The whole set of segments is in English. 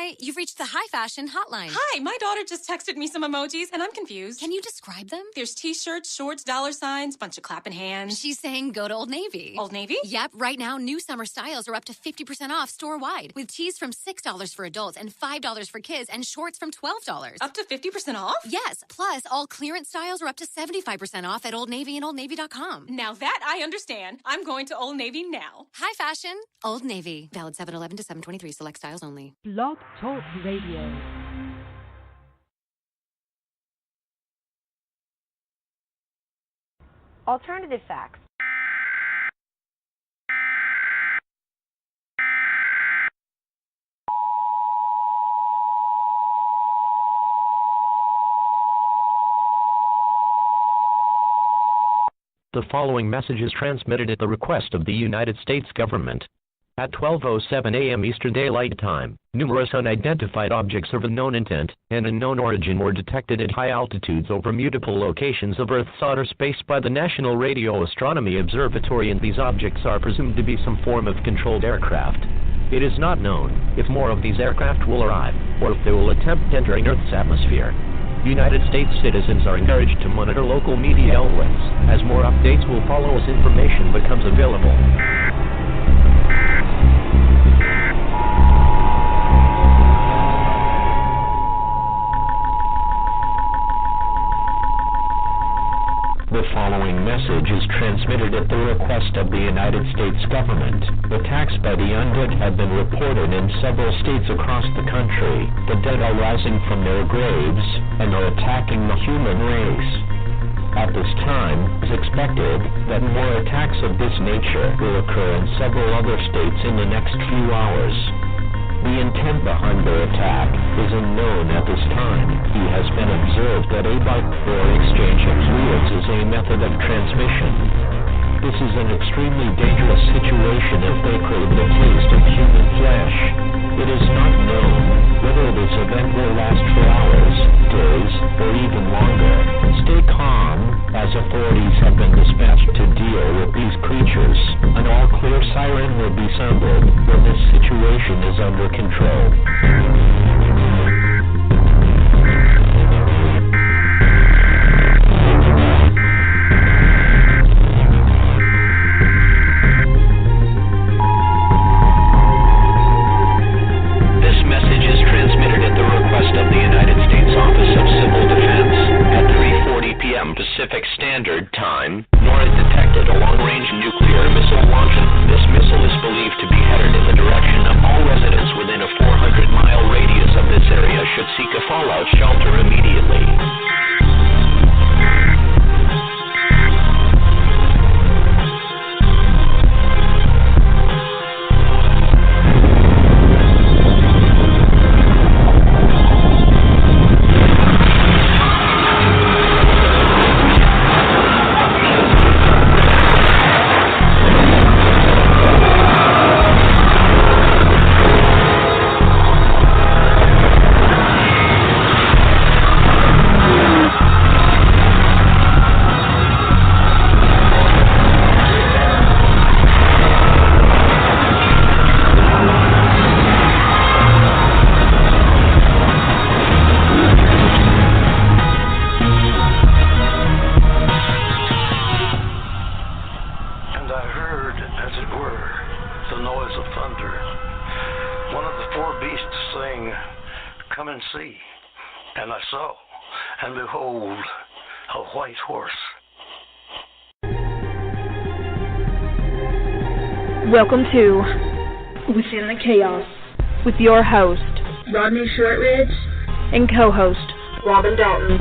Hi, you've reached the High Fashion Hotline. Hi, my daughter just texted me some emojis, and I'm confused. Can you describe them? There's T-shirts, shorts, dollar signs, bunch of clapping hands. She's saying go to Old Navy. Old Navy? Yep, right now, new summer styles are up to 50% off store-wide, with tees from $6 for adults and $5 for kids, and shorts from $12. Up to 50% off? Yes, plus all clearance styles are up to 75% off at Old Navy and OldNavy.com. Now that I understand. I'm going to Old Navy now. High Fashion, Old Navy. Valid 7/11 to 7/23, select styles only. Blog Talk Radio. Alternative facts. The following message is transmitted at the request of the United States government. At 12:07 a.m. Eastern Daylight Time, numerous unidentified objects of unknown intent and unknown origin were detected at high altitudes over multiple locations of Earth's outer space by the National Radio Astronomy Observatory, and these objects are presumed to be some form of controlled aircraft. It is not known if more of these aircraft will arrive, or if they will attempt entering Earth's atmosphere. United States citizens are encouraged to monitor local media outlets, as more updates will follow as information becomes available. The following message is transmitted at the request of the United States government. Attacks by the undead have been reported in several states across the country. The dead are rising from their graves and are attacking the human race. At this time, it is expected that more attacks of this nature will occur in several other states in the next few hours. The intent behind their attack is unknown at this time. He has been observed that a byte or exchange of fluids is a method of transmission. This is an extremely dangerous situation if they crave the taste of human flesh. It is not known whether this event will last for hours, days, or even longer. Stay calm, as authorities have been dispatched to deal with these creatures. An all-clear siren will be sounded when this situation is under control. Pacific Standard Time, nor is detected a long-range nuclear missile launcher. This missile is believed to be headed in the direction of all residents within a 400-mile radius of this area should seek a fallout shelter immediately. Welcome to Within the Chaos with your host, Rodney Shortridge, and co-host, Robin Dalton.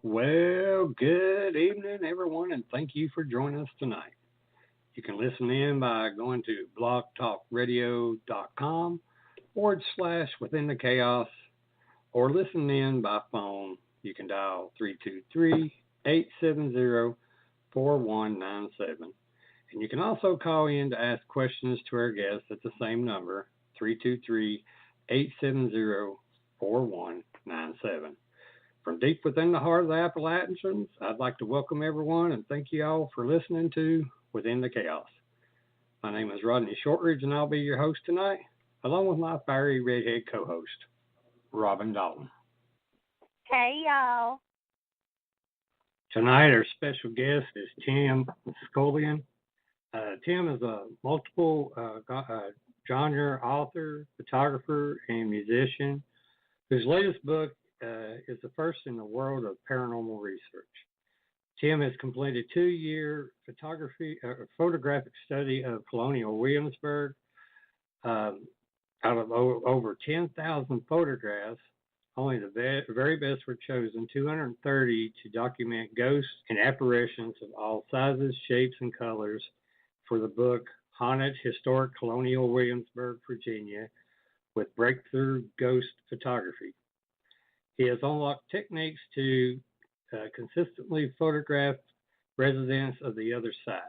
Well, good evening, everyone, and thank you for joining us tonight. You can listen in by going to blogtalkradio.com/Within the Chaos, or listen in by phone. You can dial 323-870-4197. And you can also call in to ask questions to our guests at the same number, 323-870-4197. From deep within the heart of the Appalachians, I'd like to welcome everyone and thank you all for listening to Within the Chaos. My name is Rodney Shortridge, and I'll be your host tonight, along with my fiery redhead co-host, Robin Dalton. Hey, y'all. Tonight, our special guest is Tim Scullion. Tim is a multiple genre author, photographer, and musician whose latest book is the first in the world of paranormal research. Tim has completed a 2-year photographic study of colonial Williamsburg. Out of over 10,000 photographs, only the very best were chosen, 230, to document ghosts and apparitions of all sizes, shapes, and colors for the book Haunted Historic Colonial Williamsburg, Virginia, with Breakthrough Ghost Photography. He has unlocked techniques to consistently photograph residents of the other side.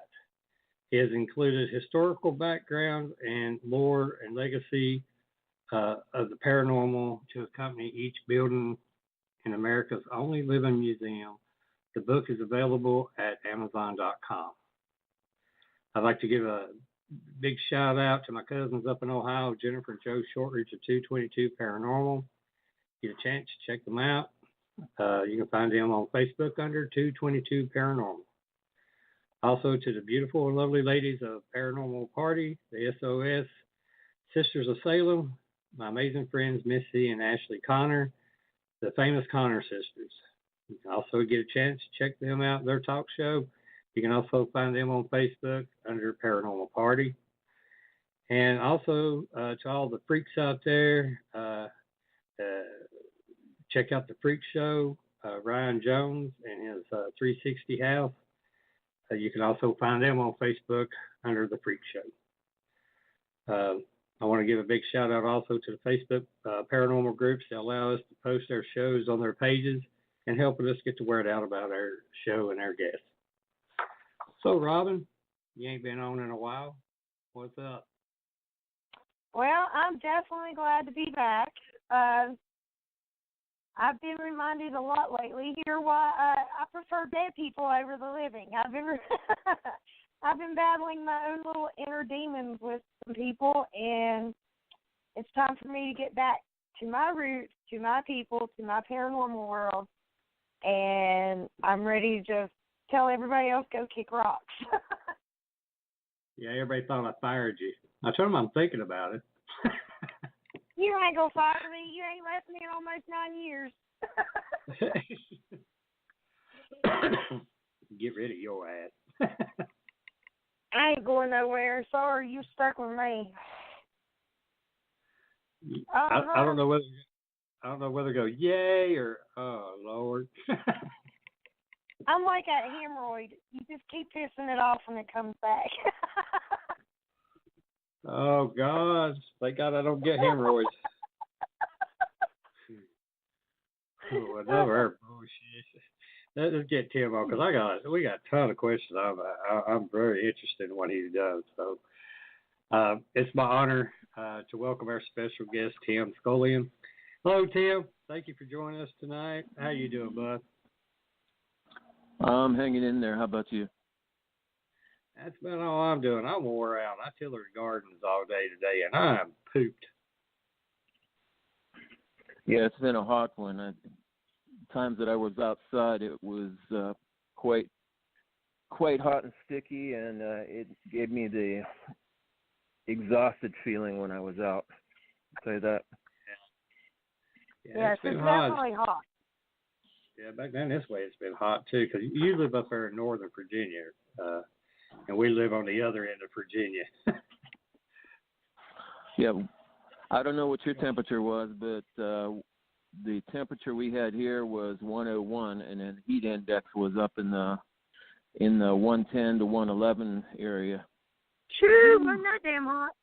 He has included historical background and lore and legacy of the paranormal to accompany each building in America's only living museum. The book is available at Amazon.com. I'd like to give a big shout out to my cousins up in Ohio, Jennifer and Joe Shortridge of 222 Paranormal. Get a chance to check them out. You can find them on Facebook under 222 Paranormal. Also to the beautiful and lovely ladies of Paranormal Party, the SOS Sisters of Salem, my amazing friends Missy and Ashley Connor, the famous Connor sisters. You can also get a chance to check them out, their talk show. You can also find them on Facebook under Paranormal Party. And also to all the freaks out there, check out the Freak Show, Ryan Jones and his 360 House. You can also find them on Facebook under the Freak Show. I want to give a big shout out also to the Facebook paranormal groups that allow us to post our shows on their pages and helping us get the word out about our show and our guests. So, Robin, you ain't been on in a while. What's up? Well, I'm definitely glad to be back. I've been reminded a lot lately here why I prefer dead people over the living. I've been battling my own little inner demons with some people, and it's time for me to get back to my roots, to my people, to my paranormal world, and I'm ready to just tell everybody else go kick rocks. Yeah, everybody thought I fired you. I told them I'm thinking about it. You ain't gonna fire me. You ain't left me in almost 9 years. Get rid of your ass. I ain't going nowhere. Sorry, you stuck with me. I don't know whether to go yay or oh Lord. I'm like a hemorrhoid. You just keep pissing it off and it comes back. Oh God! Thank God I don't get hemorrhoids. Whatever bullshit. Let's get Tim on because we got a ton of questions. I'm very interested in what he does. So it's my honor to welcome our special guest Tim Scullion. Hello, Tim. Thank you for joining us tonight. How you doing, bud? I'm hanging in there. How about you? That's about all I'm doing. I'm wore out. I tiller gardens all day today, and I'm pooped. Yeah, it's been a hot one. Times that I was outside, it was quite hot and sticky, and it gave me the exhausted feeling when I was out. I'll say that. Yeah, it's been definitely hot. Yeah, back then this way it's been hot too, because you live up there in Northern Virginia, and we live on the other end of Virginia. Yeah, I don't know what your temperature was, but the temperature we had here was 101, and then heat index was up in the 110 to 111 area. True, wasn't that damn hot?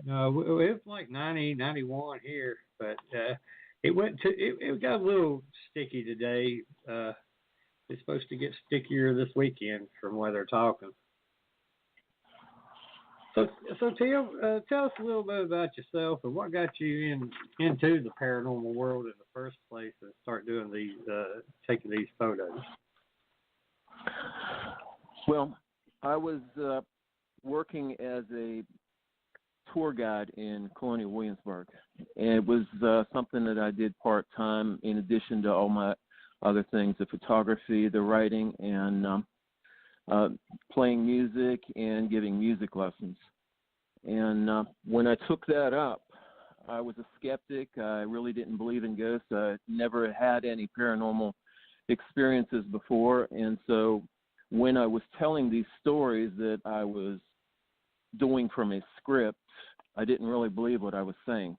No, it's like 90, 91 here, but it got a little sticky today. It's supposed to get stickier this weekend from where they're talking. So Tim, tell us a little bit about yourself and what got you into the paranormal world in the first place and start doing these, taking these photos. Well, I was working as a tour guide in Colonial Williamsburg. And it was something that I did part-time in addition to all my other things, the photography, the writing, and playing music and giving music lessons. And when I took that up, I was a skeptic. I really didn't believe in ghosts. I never had any paranormal experiences before. And so when I was telling these stories that I was doing from a script, I didn't really believe what I was saying.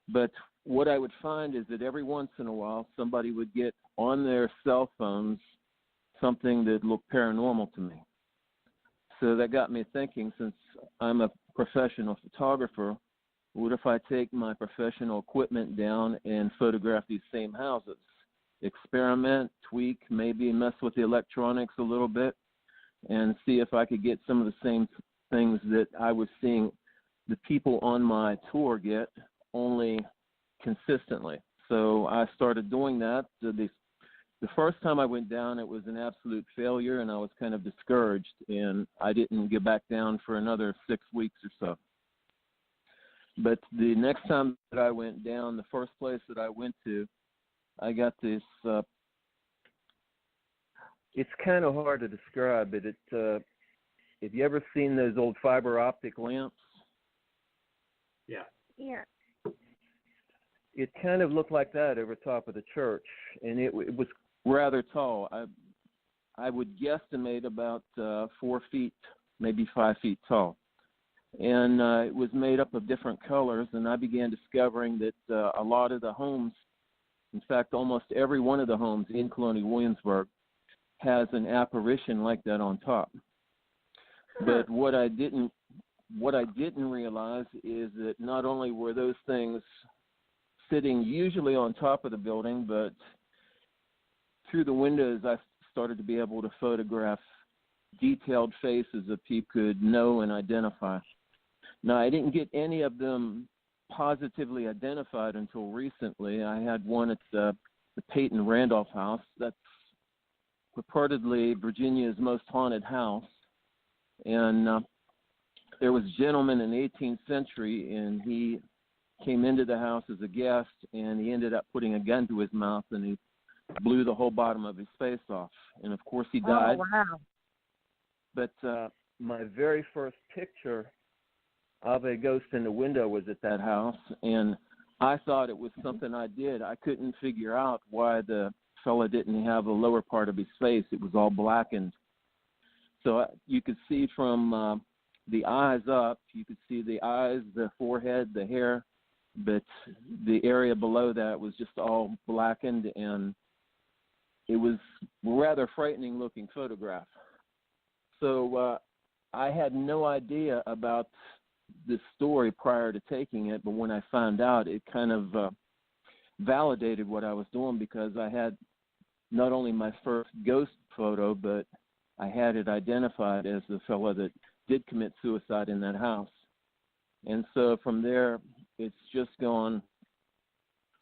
But what I would find is that every once in a while, somebody would get on their cell phones something that looked paranormal to me. So that got me thinking, since I'm a professional photographer, what if I take my professional equipment down and photograph these same houses? Experiment, tweak, maybe mess with the electronics a little bit, and see if I could get some of the same things that I was seeing the people on my tour get, only consistently. So I started doing that. The first time I went down, it was an absolute failure, and I was kind of discouraged, and I didn't get back down for another 6 weeks or so. But the next time that I went down, the first place that I went to, I got this, it's kind of hard to describe, but have you ever seen those old fiber optic lamps? Yeah. Yeah. It kind of looked like that over top of the church, and it was rather tall. I would guesstimate about 4 feet, maybe 5 feet tall. And it was made up of different colors, and I began discovering that a lot of the homes, in fact, almost every one of the homes in Colonial Williamsburg has an apparition like that on top. But what I didn't realize is that not only were those things sitting usually on top of the building, but through the windows I started to be able to photograph detailed faces that people could know and identify. Now, I didn't get any of them positively identified until recently. I had one at the Peyton Randolph house. That's purportedly Virginia's most haunted house. And there was a gentleman in the 18th century, and he came into the house as a guest, and he ended up putting a gun to his mouth, and he blew the whole bottom of his face off. And, of course, he died. Oh, wow. But my very first picture of a ghost in the window was at that house, and I thought it was something I did. I couldn't figure out why the fella didn't have the lower part of his face. It was all blackened. So you could see from the eyes up, you could see the eyes, the forehead, the hair, but the area below that was just all blackened, and it was a rather frightening looking photograph. So I had no idea about this story prior to taking it, but when I found out, it kind of validated what I was doing, because I had not only my first ghost photo, but I had it identified as the fellow that did commit suicide in that house. And so from there, it's just gone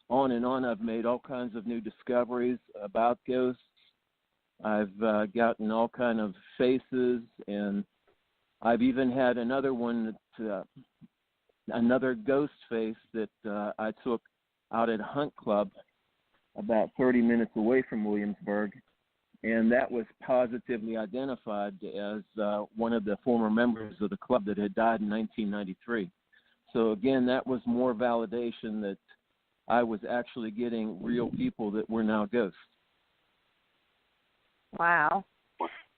on and on. I've made all kinds of new discoveries about ghosts. I've gotten all kind of faces, and I've even had another one, another ghost face that I took out at a hunt club about 30 minutes away from Williamsburg, and that was positively identified as one of the former members of the club that had died in 1993. So again, that was more validation that I was actually getting real people that were now ghosts. Wow.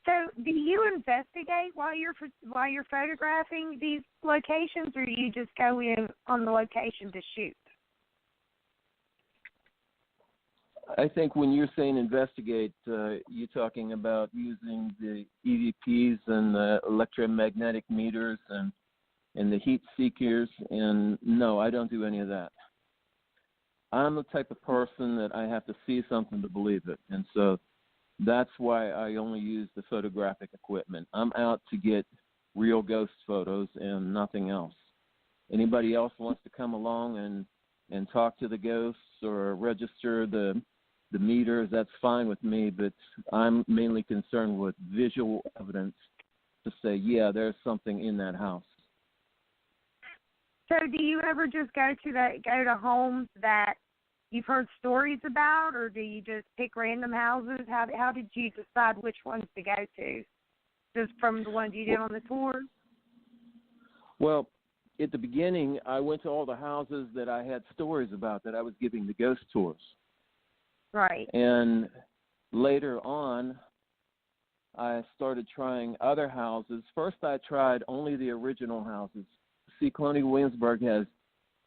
So, do you investigate while you're photographing these locations, or do you just go in on the location to shoot? I think when you're saying investigate, you're talking about using the EVPs and the electromagnetic meters and the heat seekers, and no, I don't do any of that. I'm the type of person that I have to see something to believe it, and so that's why I only use the photographic equipment. I'm out to get real ghost photos and nothing else. Anybody else wants to come along and talk to the ghosts or register the meters, that's fine with me, but I'm mainly concerned with visual evidence to say, yeah, there's something in that house. So do you ever just go to homes that you've heard stories about, or do you just pick random houses? How did you decide which ones to go to? Just from the ones you did on the tour? Well, at the beginning, I went to all the houses that I had stories about that I was giving the ghost tours. Right. And later on, I started trying other houses. First, I tried only the original houses. See, Colonial Williamsburg has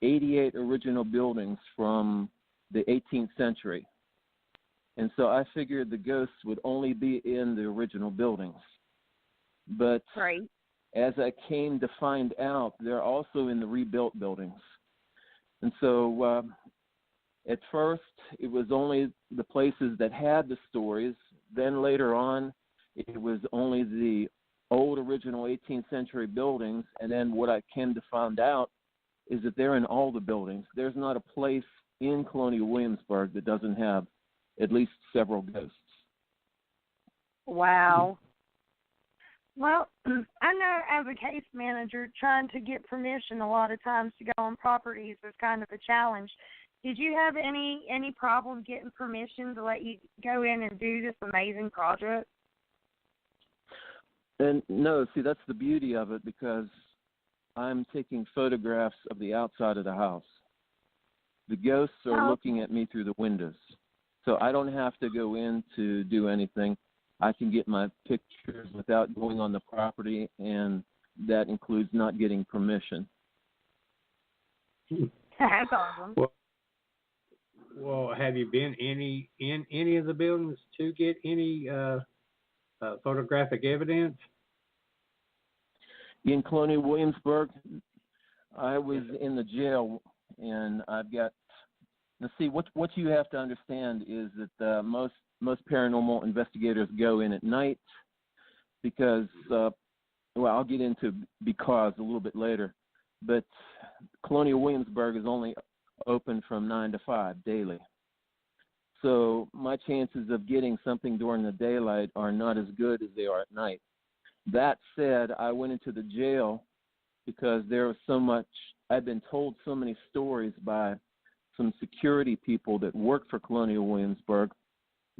88 original buildings from the 18th century. And so I figured the ghosts would only be in the original buildings. But right. As I came to find out, they're also in the rebuilt buildings. And so at first, it was only the places that had the stories. Then later on, it was only the old original 18th century buildings. And then what I came to find out is that they're in all the buildings. There's not a place in Colonial Williamsburg that doesn't have at least several ghosts. Wow. Well, I know as a case manager, trying to get permission a lot of times to go on properties is kind of a challenge. Did you have any problem getting permission to let you go in and do this amazing project? And no, see, that's the beauty of it, because I'm taking photographs of the outside of the house. The ghosts are looking at me through the windows. So I don't have to go in to do anything. I can get my pictures without going on the property, and that includes not getting permission. That's awesome. Well, have you been in any of the buildings to get any photographic evidence? In Colonial Williamsburg, I was in the jail, and I've got. Now, see, what you have to understand is that most paranormal investigators go in at night because, I'll get into because a little bit later, but Colonial Williamsburg is only open from 9 to 5 daily. So my chances of getting something during the daylight are not as good as they are at night. That said, I went into the jail because there was so much, I've been told so many stories by some security people that work for Colonial Williamsburg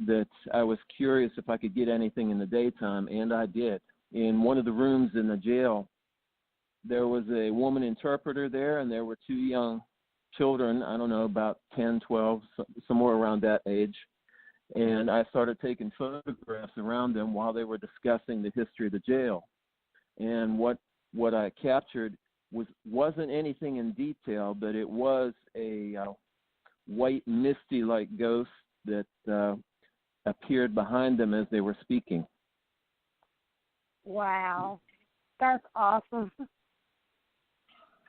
that I was curious if I could get anything in the daytime, and I did. In one of the rooms in the jail, there was a woman interpreter there, and there were two young children, I don't know, about 10, 12, somewhere around that age. And I started taking photographs around them while they were discussing the history of the jail. And what I captured wasn't anything in detail, but it was a white, misty-like ghost that appeared behind them as they were speaking. Wow. That's awesome.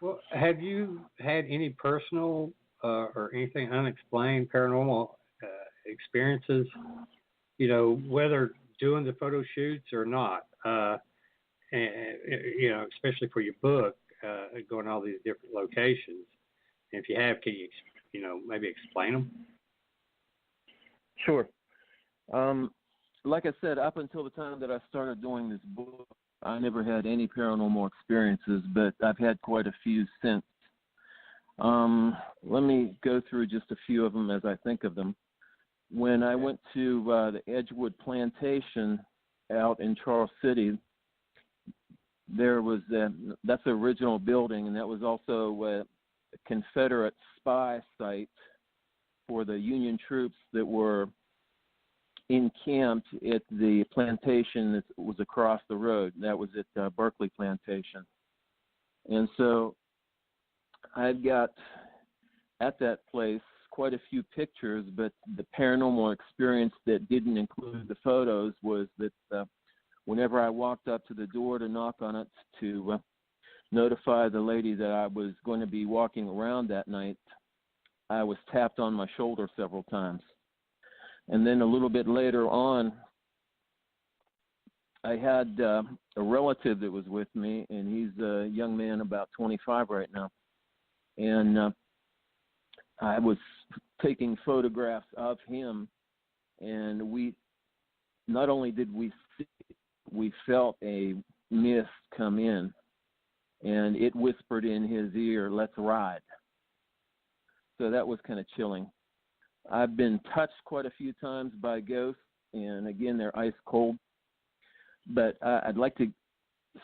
Well, have you had any personal or anything unexplained paranormal experiences, whether doing the photo shoots or not, and, especially for your book, going all these different locations? And if you have, can you, maybe explain them? Sure. Like I said, up until the time that I started doing this book, I never had any paranormal experiences, but I've had quite a few since. Let me go through just a few of them as I think of them. When I went to the Edgewood Plantation out in Charles City, there was that's the original building, and that was also a Confederate spy site for the Union troops that were encamped at the plantation that was across the road. That was at Berkeley Plantation. And so I've got at that place quite a few pictures, but the paranormal experience that didn't include the photos was that whenever I walked up to the door to knock on it to notify the lady that I was going to be walking around that night, I was tapped on my shoulder several times. And then a little bit later on, I had a relative that was with me, and he's a young man, about 25 right now. And I was taking photographs of him, and we not only did we see, we felt a mist come in, and it whispered in his ear, "Let's ride." So that was kind of chilling. I've been touched quite a few times by ghosts, and again, they're ice cold. But I'd like to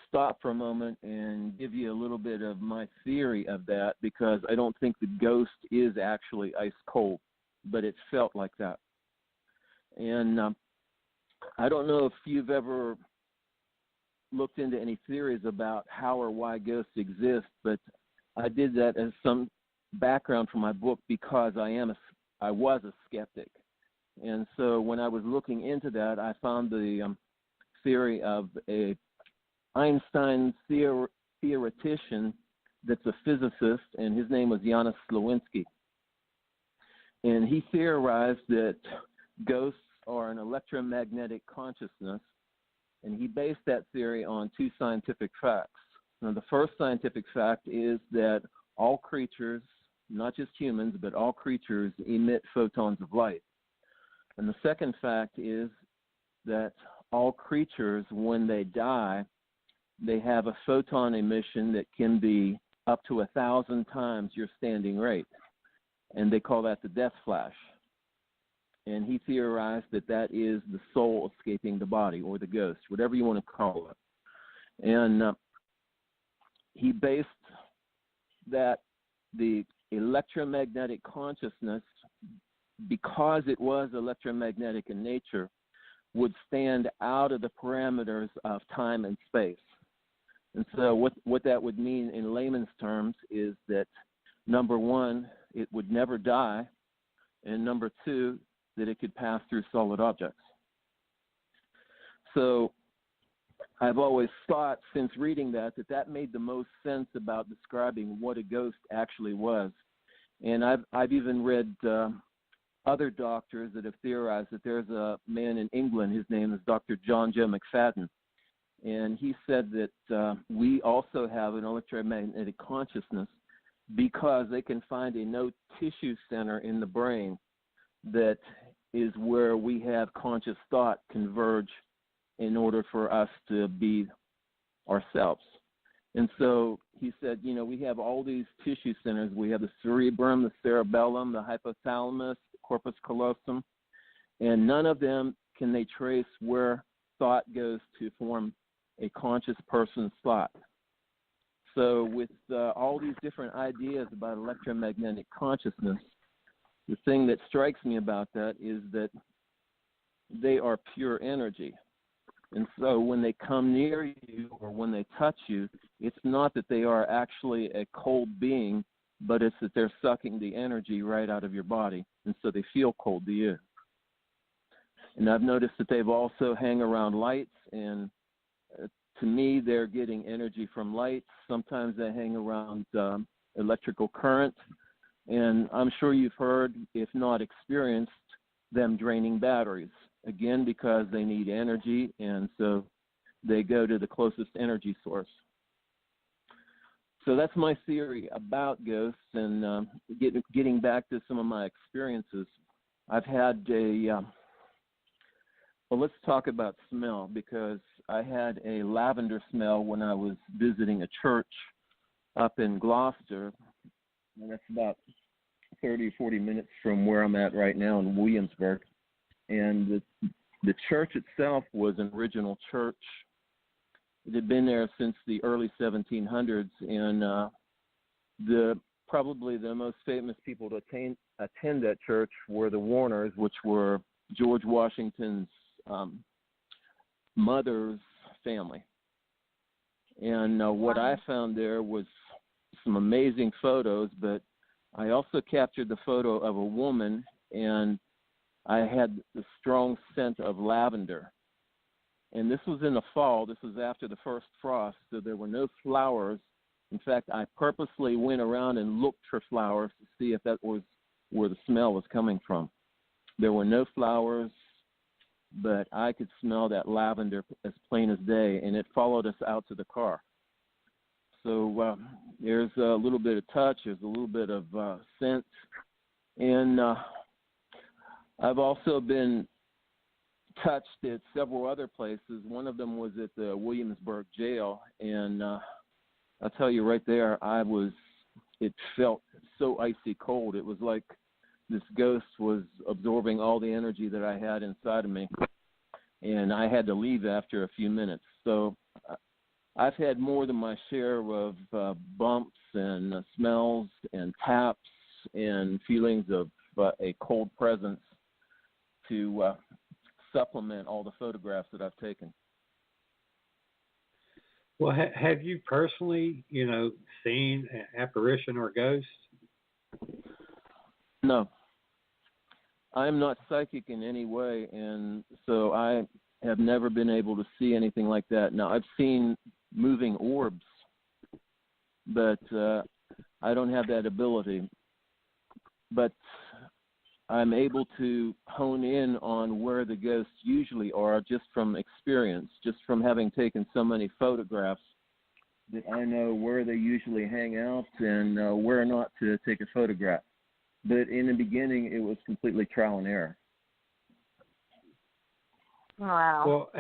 stop for a moment and give you a little bit of my theory of that, because I don't think the ghost is actually ice cold, but it felt like that. And I don't know if you've ever looked into any theories about how or why ghosts exist, but I did that as some background for my book because I was a skeptic. And so when I was looking into that, I found the theory of a Einstein theoretician that's a physicist, and his name was Janusz Slowinski. And he theorized that ghosts are an electromagnetic consciousness, and he based that theory on two scientific facts. Now, the first scientific fact is that all creatures, not just humans, but all creatures emit photons of light. And the second fact is that all creatures, when they die, they have a photon emission that can be up to 1,000 times your standing rate. And they call that the death flash. And he theorized that that is the soul escaping the body, or the ghost, whatever you want to call it. And he based that the electromagnetic consciousness, because it was electromagnetic in nature, would stand out of the parameters of time and space. And so what that would mean in layman's terms is that, number one, it would never die, and number two, that it could pass through solid objects. So I've always thought, since reading that made the most sense about describing what a ghost actually was. And I've even read other doctors that have theorized that there's a man in England, his name is Dr. John Joe McFadden, and he said that we also have an electromagnetic consciousness because they can find a no tissue center in the brain that is where we have conscious thought converge in order for us to be ourselves. And so he said, we have all these tissue centers. We have the cerebrum, the cerebellum, the hypothalamus, the corpus callosum, and none of them can they trace where thought goes to form a conscious person's thought. So with all these different ideas about electromagnetic consciousness, the thing that strikes me about that is that they are pure energy. And so when they come near you or when they touch you, it's not that they are actually a cold being, but it's that they're sucking the energy right out of your body, and so they feel cold to you. And I've noticed that they've also hang around lights, and to me, they're getting energy from lights. Sometimes they hang around electrical current, and I'm sure you've heard, if not experienced, them draining batteries. Again, because they need energy, and so they go to the closest energy source. So that's my theory about ghosts, and getting back to some of my experiences. I've had let's talk about smell, because I had a lavender smell when I was visiting a church up in Gloucester, and that's about 30 or 40 minutes from where I'm at right now in Williamsburg. And the church itself was an original church. It had been there since the early 1700s, and probably the most famous people to attend that church were the Warners, which were George Washington's mother's family. And what I found there was some amazing photos, but I also captured the photo of a woman, and I had the strong scent of lavender. And this was in the fall. This was after the first frost, so there were no flowers. In fact, I purposely went around and looked for flowers to see if that was where the smell was coming from. There were no flowers, but I could smell that lavender as plain as day, and it followed us out to the car. So there's a little bit of touch, there's a little bit of scent, and I've also been touched at several other places. One of them was at the Williamsburg jail, and I'll tell you right there, it felt so icy cold. It was like this ghost was absorbing all the energy that I had inside of me, and I had to leave after a few minutes. So I've had more than my share of bumps and smells and taps and feelings of a cold presence to supplement all the photographs that I've taken. Well, have you personally, seen an apparition or ghost? No. I am not psychic in any way, and so I have never been able to see anything like that. Now, I've seen moving orbs, but I don't have that ability. But I'm able to hone in on where the ghosts usually are just from experience, just from having taken so many photographs that I know where they usually hang out and where not to take a photograph. But in the beginning, it was completely trial and error. Wow. Well,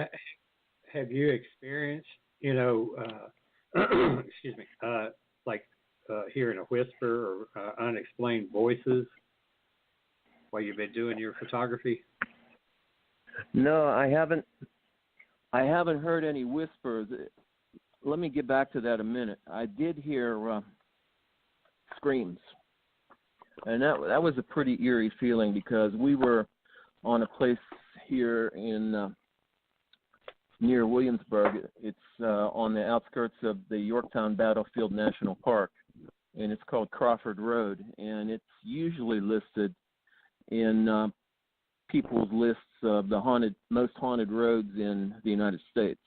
have you experienced, excuse me, like hearing a whisper or unexplained voices while you've been doing your photography? No, I haven't heard any whispers. Let me get back to that a minute. I did hear screams, and that was a pretty eerie feeling because we were on a place here in near Williamsburg. It's on the outskirts of the Yorktown Battlefield National Park, and it's called Crawford Road, and it's usually listed in people's lists of the most haunted roads in the United States.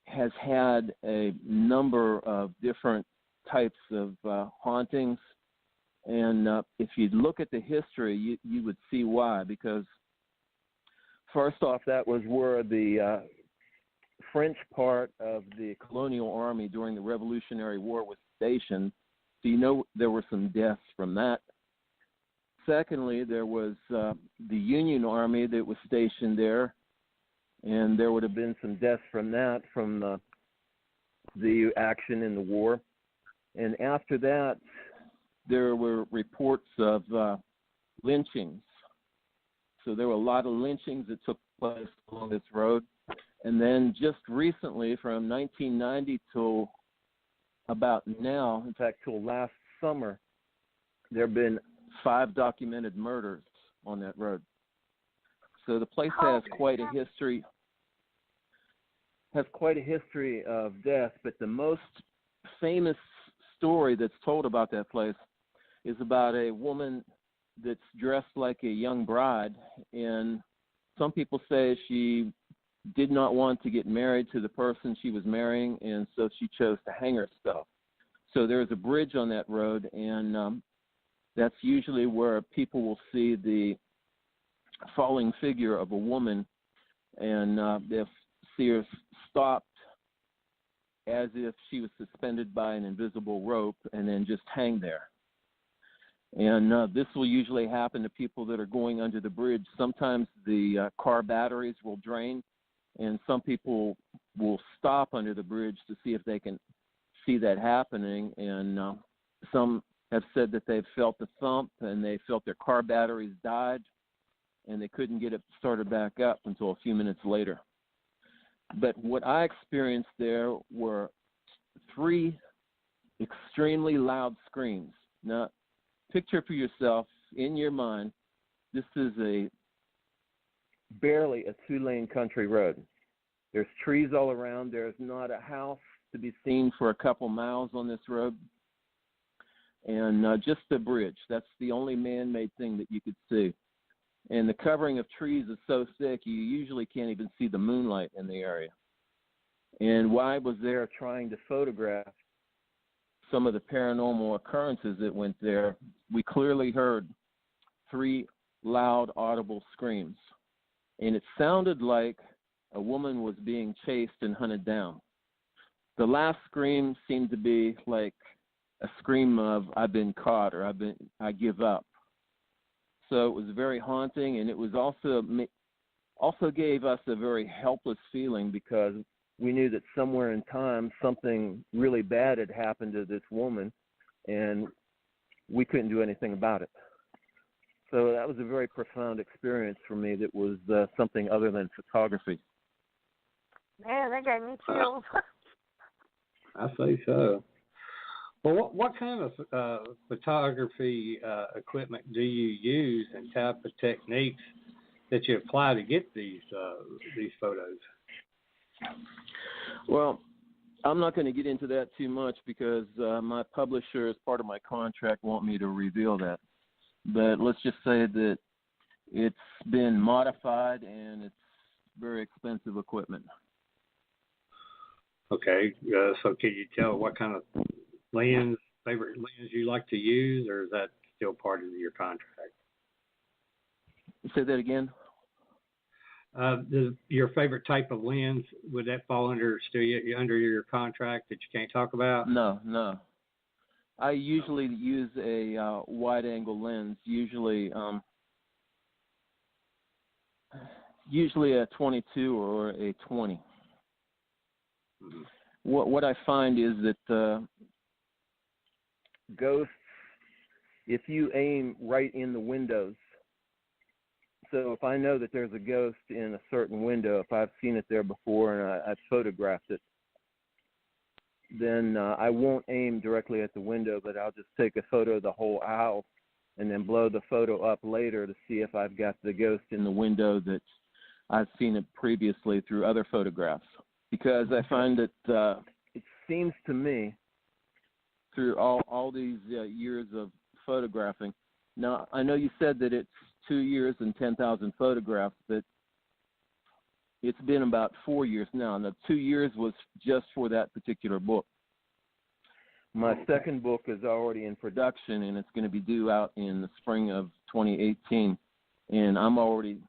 Has had a number of different types of hauntings, and if you look at the history, you would see why. Because first off, that was where the French part of the colonial army during the Revolutionary War was stationed. So there were some deaths from that. Secondly, there was the Union Army that was stationed there, and there would have been some deaths from that, from the action in the war. And after that, there were reports of lynchings. So there were a lot of lynchings that took place along this road. And then just recently, from 1990 till about now, in fact, till last summer, there have been 5 documented murders on that road. So the place has quite a history. Has quite a history of death, but the most famous story that's told about that place is about a woman that's dressed like a young bride, and some people say she did not want to get married to the person she was marrying, and so she chose to hang herself. So there's a bridge on that road, and that's usually where people will see the falling figure of a woman, and they'll see her stopped as if she was suspended by an invisible rope and then just hang there. And this will usually happen to people that are going under the bridge. Sometimes the car batteries will drain, and some people will stop under the bridge to see if they can see that happening. And some have said that they've felt the thump and they felt their car batteries died, and they couldn't get it started back up until a few minutes later. But what I experienced there were 3 extremely loud screams. Now, picture for yourself in your mind, this is barely a 2-lane country road. There's trees all around. There's not a house to be seen for a couple miles on this road. And just a bridge. That's the only man-made thing that you could see. And the covering of trees is so thick, you usually can't even see the moonlight in the area. And while I was there trying to photograph some of the paranormal occurrences that went there, we clearly heard 3 loud, audible screams. And it sounded like a woman was being chased and hunted down. The last scream seemed to be like a scream of, "I've been caught," or I give up. So it was very haunting, and it was also also gave us a very helpless feeling because we knew that somewhere in time something really bad had happened to this woman, and we couldn't do anything about it. So that was a very profound experience for me that was something other than photography. Man, that gave me chills. I say so. Well, what kind of photography equipment do you use and type of techniques that you apply to get these photos? Well, I'm not going to get into that too much because my publisher, as part of my contract, want me to reveal that. But let's just say that it's been modified and it's very expensive equipment. Okay, so can you tell what kind of favorite lens you like to use, or is that still part of your contract? Say that again? Your favorite type of lens, would that fall under your contract that you can't talk about? No. I usually use a wide-angle lens, usually a 22 or a 20. Mm-hmm. What I find is that ghosts, if you aim right in the windows, so if I know that there's a ghost in a certain window, if I've seen it there before and I've photographed it, then I won't aim directly at the window, but I'll just take a photo of the whole aisle and then blow the photo up later to see if I've got the ghost in the window that I've seen it previously through other photographs. Because I find that it seems to me, through all these years of photographing, now I know you said that it's 2 years and 10,000 photographs, but it's been about 4 years now, and the 2 years was just for that particular book. My second book is already in production, and it's going to be due out in the spring of 2018, and I'm already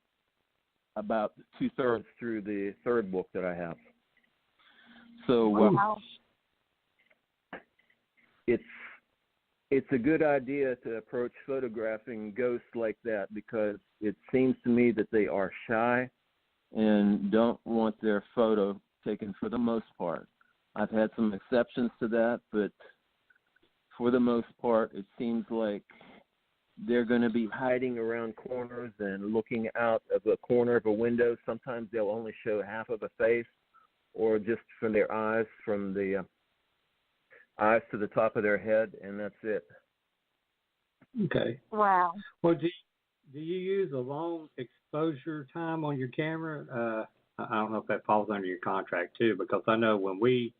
about 2/3 through the third book that I have. So it's a good idea to approach photographing ghosts like that because it seems to me that they are shy and don't want their photo taken for the most part. I've had some exceptions to that, but for the most part, it seems like they're going to be hiding around corners and looking out of a corner of a window. Sometimes they'll only show half of a face or just from their eyes, from the eyes to the top of their head, and that's it. Okay. Wow. Well, do you use a long exposure time on your camera? I don't know if that falls under your contract too, because I know when we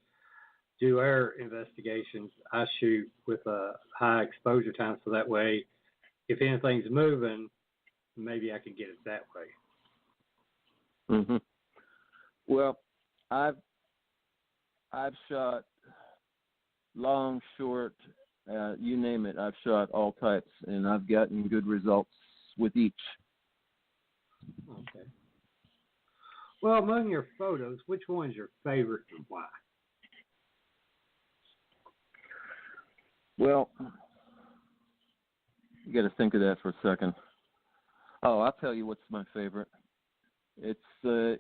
do our investigations, I shoot with a high exposure time, so that way, if anything's moving, maybe I can get it that way. Mm-hmm. Well, I've shot long, short, you name it. I've shot all types, and I've gotten good results with each. Okay. Well, among your photos, which one's your favorite and why? Well, you got to think of that for a second. Oh, I'll tell you what's my favorite. It's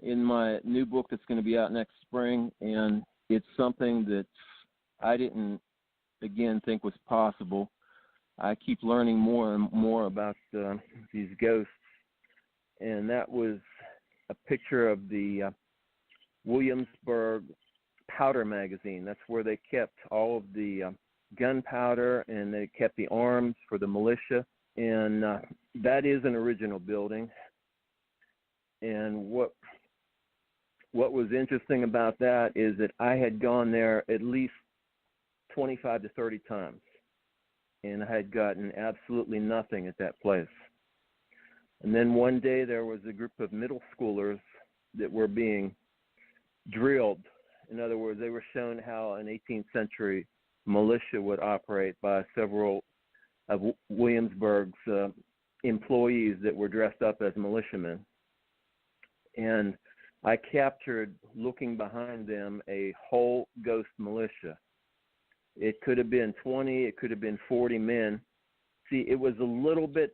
in my new book that's going to be out next spring, and it's something that I didn't, again, think was possible. I keep learning more and more about these ghosts, and that was a picture of the Williamsburg powder magazine. That's where they kept all of the gunpowder, and they kept the arms for the militia, and that is an original building. And what was interesting about that is that I had gone there at least 25 to 30 times, and I had gotten absolutely nothing at that place. And then one day there was a group of middle schoolers that were being drilled. In other words, they were shown how an 18th century militia would operate by several of Williamsburg's employees that were dressed up as militiamen. And I captured, looking behind them, a whole ghost militia. It could have been 20, it could have been 40 men. See, it was a little bit,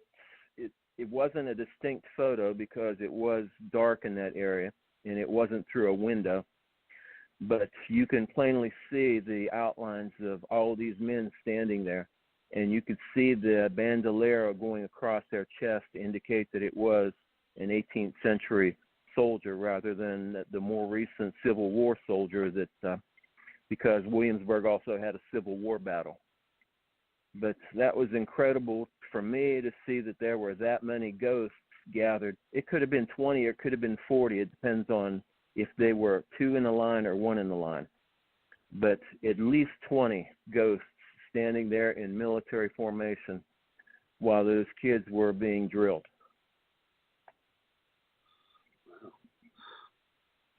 it wasn't a distinct photo because it was dark in that area and it wasn't through a window. But you can plainly see the outlines of all these men standing there, and you could see the bandolero going across their chest to indicate that it was an 18th century soldier rather than the more recent Civil War soldier that because Williamsburg also had a Civil War battle. But that was incredible for me to see that there were that many ghosts gathered. It could have been 20 or it could have been 40. It depends on if they were two in a line or one in the line. But at least 20 ghosts standing there in military formation while those kids were being drilled.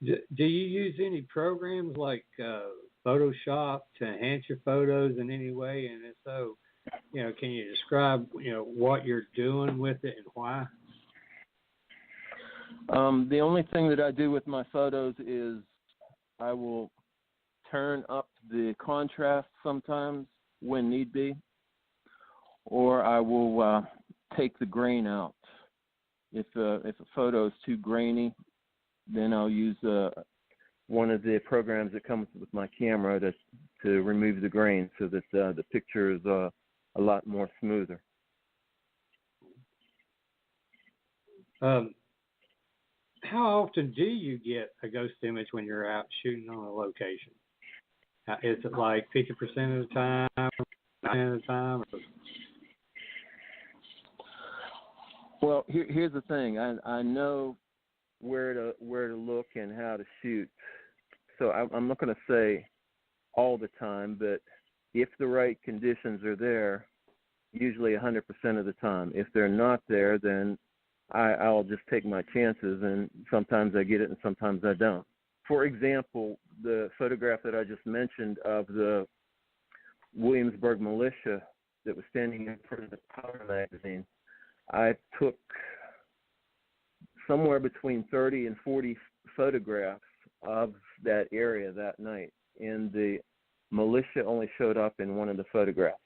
Do you use any programs like Photoshop to enhance your photos in any way? And if so, can you describe, what you're doing with it and why? The only thing that I do with my photos is I will turn up the contrast sometimes when need be, or I will take the grain out. If a photo is too grainy, then I'll use one of the programs that comes with my camera to remove the grain so that the picture is a lot more smoother. How often do you get a ghost image when you're out shooting on a location? Is it like 50% of the time, 90% of the time? Well, here's the thing. I know where to look and how to shoot. So I'm not going to say all the time, but if the right conditions are there, usually 100% of the time. If they're not there, then I'll just take my chances, and sometimes I get it and sometimes I don't. For example, the photograph that I just mentioned of the Williamsburg militia that was standing in front of the Power magazine, I took somewhere between 30 and 40 photographs of that area that night, and the militia only showed up in one of the photographs.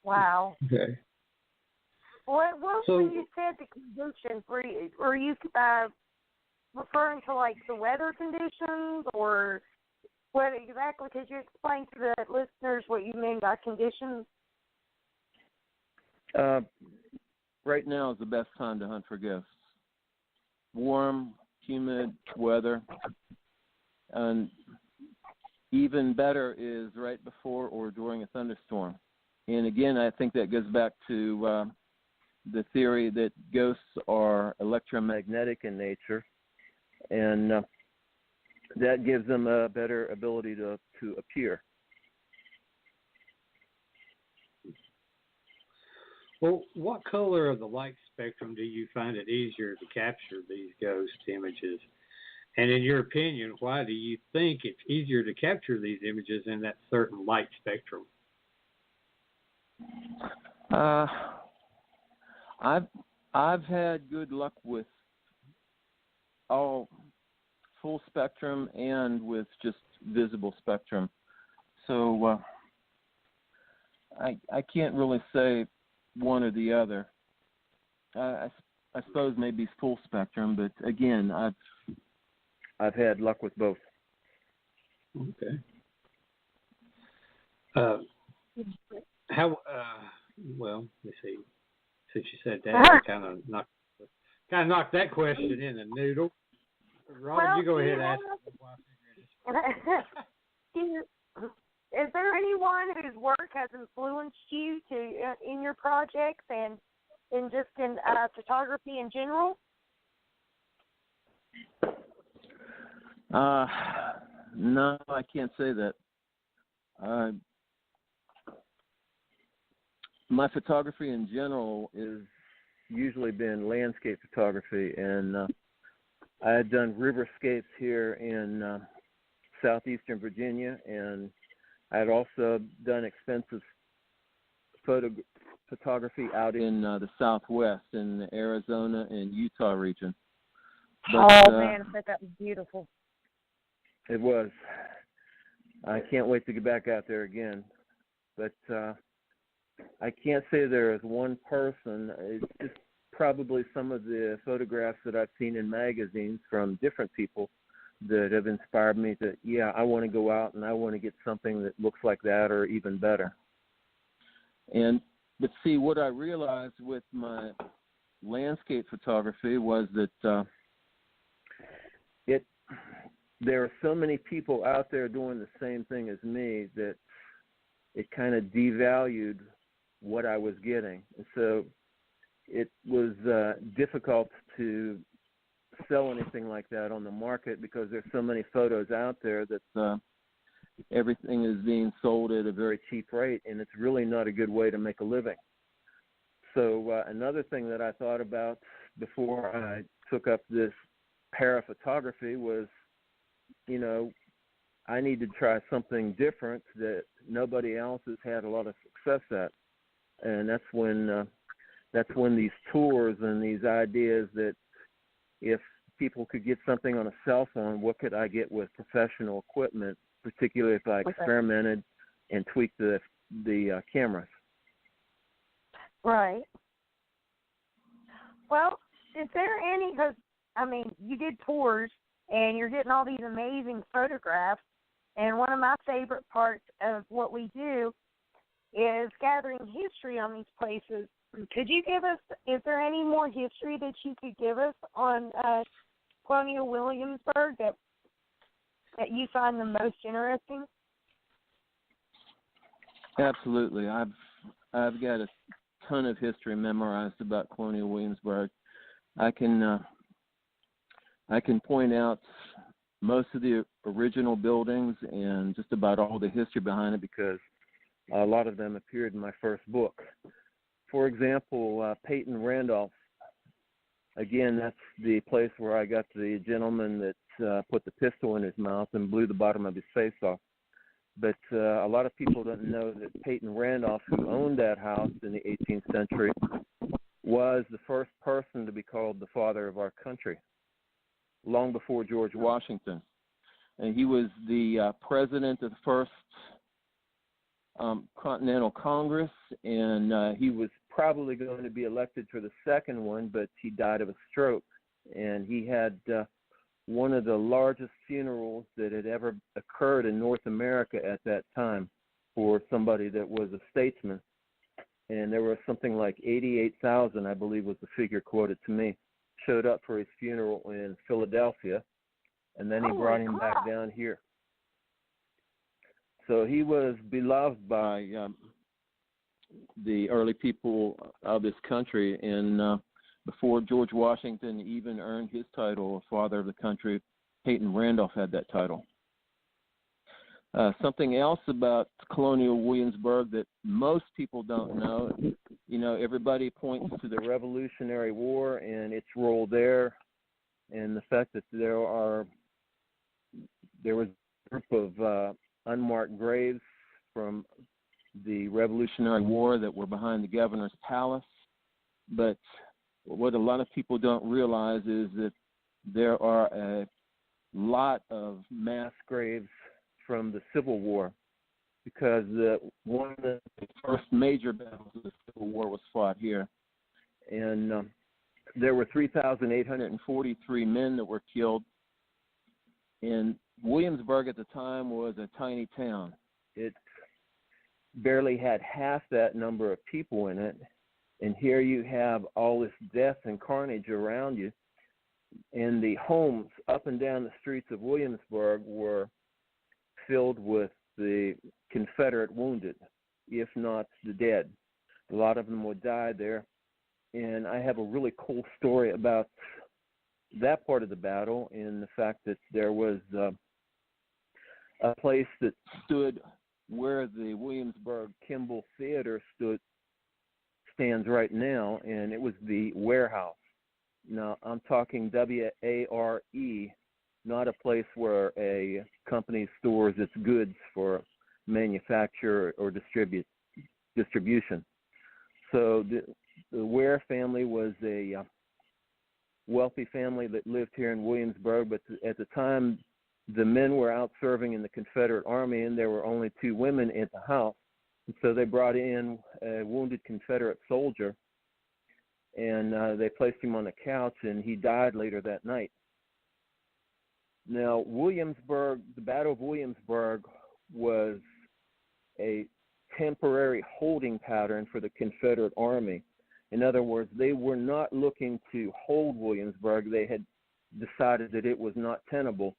Wow. Okay. What when you said the conditions, were you referring to like the weather conditions, or what exactly? Could you explain to the listeners what you mean by conditions? Right now is the best time to hunt for ghosts. Warm, humid weather, and even better is right before or during a thunderstorm. And again, I think that goes back to the theory that ghosts are electromagnetic in nature, and that gives them a better ability to appear. Well, what color of the light spectrum do you find it easier to capture these ghost images? And in your opinion, why do you think it's easier to capture these images in that certain light spectrum? I've had good luck with all full spectrum and with just visible spectrum. So I can't really say one or the other. I suppose maybe full spectrum, but again, I've had luck with both. Okay. Well, let's see. Since you said that, I kind of knocked that question in the noodle. Rob, you go ahead and ask. Is there anyone whose work has influenced you in your projects and just in photography in general? No, I can't say that. My photography in general is usually been landscape photography, and I had done riverscapes here in southeastern Virginia, and I had also done expensive photography out in the Southwest, in the Arizona and Utah region. But, man, I bet that was beautiful. It was. I can't wait to get back out there again. But I can't say there is one person. It's just probably some of the photographs that I've seen in magazines from different people that have inspired me that, yeah, I want to go out and I want to get something that looks like that or even better. But see, what I realized with my landscape photography was that there are so many people out there doing the same thing as me that it kind of devalued what I was getting. And so it was difficult to sell anything like that on the market because there's so many photos out there that everything is being sold at a very cheap rate, and it's really not a good way to make a living. So another thing that I thought about before I took up this paraphotography was, you know, I need to try something different that nobody else has had a lot of success at. And that's when these tours and these ideas that if people could get something on a cell phone, what could I get with professional equipment, particularly if I experimented and tweaked the cameras. Right. Well, is there any, because, I mean, you did tours and you're getting all these amazing photographs, and one of my favorite parts of what we do is gathering history on these places. Could you give us, is there any more history that you could give us on Colonial Williamsburg that you find the most interesting? Absolutely. I've got a ton of history memorized about Colonial Williamsburg. I can point out most of the original buildings and just about all the history behind it because a lot of them appeared in my first book. For example, Peyton Randolph, again, that's the place where I got the gentleman that put the pistol in his mouth and blew the bottom of his face off. But a lot of people don't know that Peyton Randolph, who owned that house in the 18th century, was the first person to be called the father of our country, long before George Washington. And he was the president of the first Continental Congress, and he was probably going to be elected for the second one, but he died of a stroke. And he had one of the largest funerals that had ever occurred in North America at that time for somebody that was a statesman. And there were something like 88,000, I believe was the figure quoted to me, showed up for his funeral in Philadelphia, and then he brought him back down here. So he was beloved by the early people of this country, and before George Washington even earned his title of Father of the Country, Peyton Randolph had that title. Something else about Colonial Williamsburg that most people don't know, you know, everybody points to the Revolutionary War and its role there, and the fact that there was a group of unmarked graves from the Revolutionary War that were behind the governor's palace. But what a lot of people don't realize is that there are a lot of mass graves from the Civil War, because one of the first major battles of the Civil War was fought here. And there were 3,843 men that were killed. And Williamsburg at the time was a tiny town. It barely had half that number of people in it. And here you have all this death and carnage around you. And the homes up and down the streets of Williamsburg were filled with the Confederate wounded, if not the dead. A lot of them would die there. And I have a really cool story about that part of the battle, in the fact that there was a place that stood where the Williamsburg Kimball Theater stands right now, and it was the warehouse. Now, I'm talking W-A-R-E, not a place where a company stores its goods for manufacture or distribution. So the Ware family was a wealthy family that lived here in Williamsburg, but at the time the men were out serving in the Confederate Army, and there were only two women at the house. So they brought in a wounded Confederate soldier, and they placed him on a couch, and he died later that night. Now, Williamsburg, the Battle of Williamsburg was a temporary holding pattern for the Confederate Army. In other words, they were not looking to hold Williamsburg. They had decided that it was not tenable.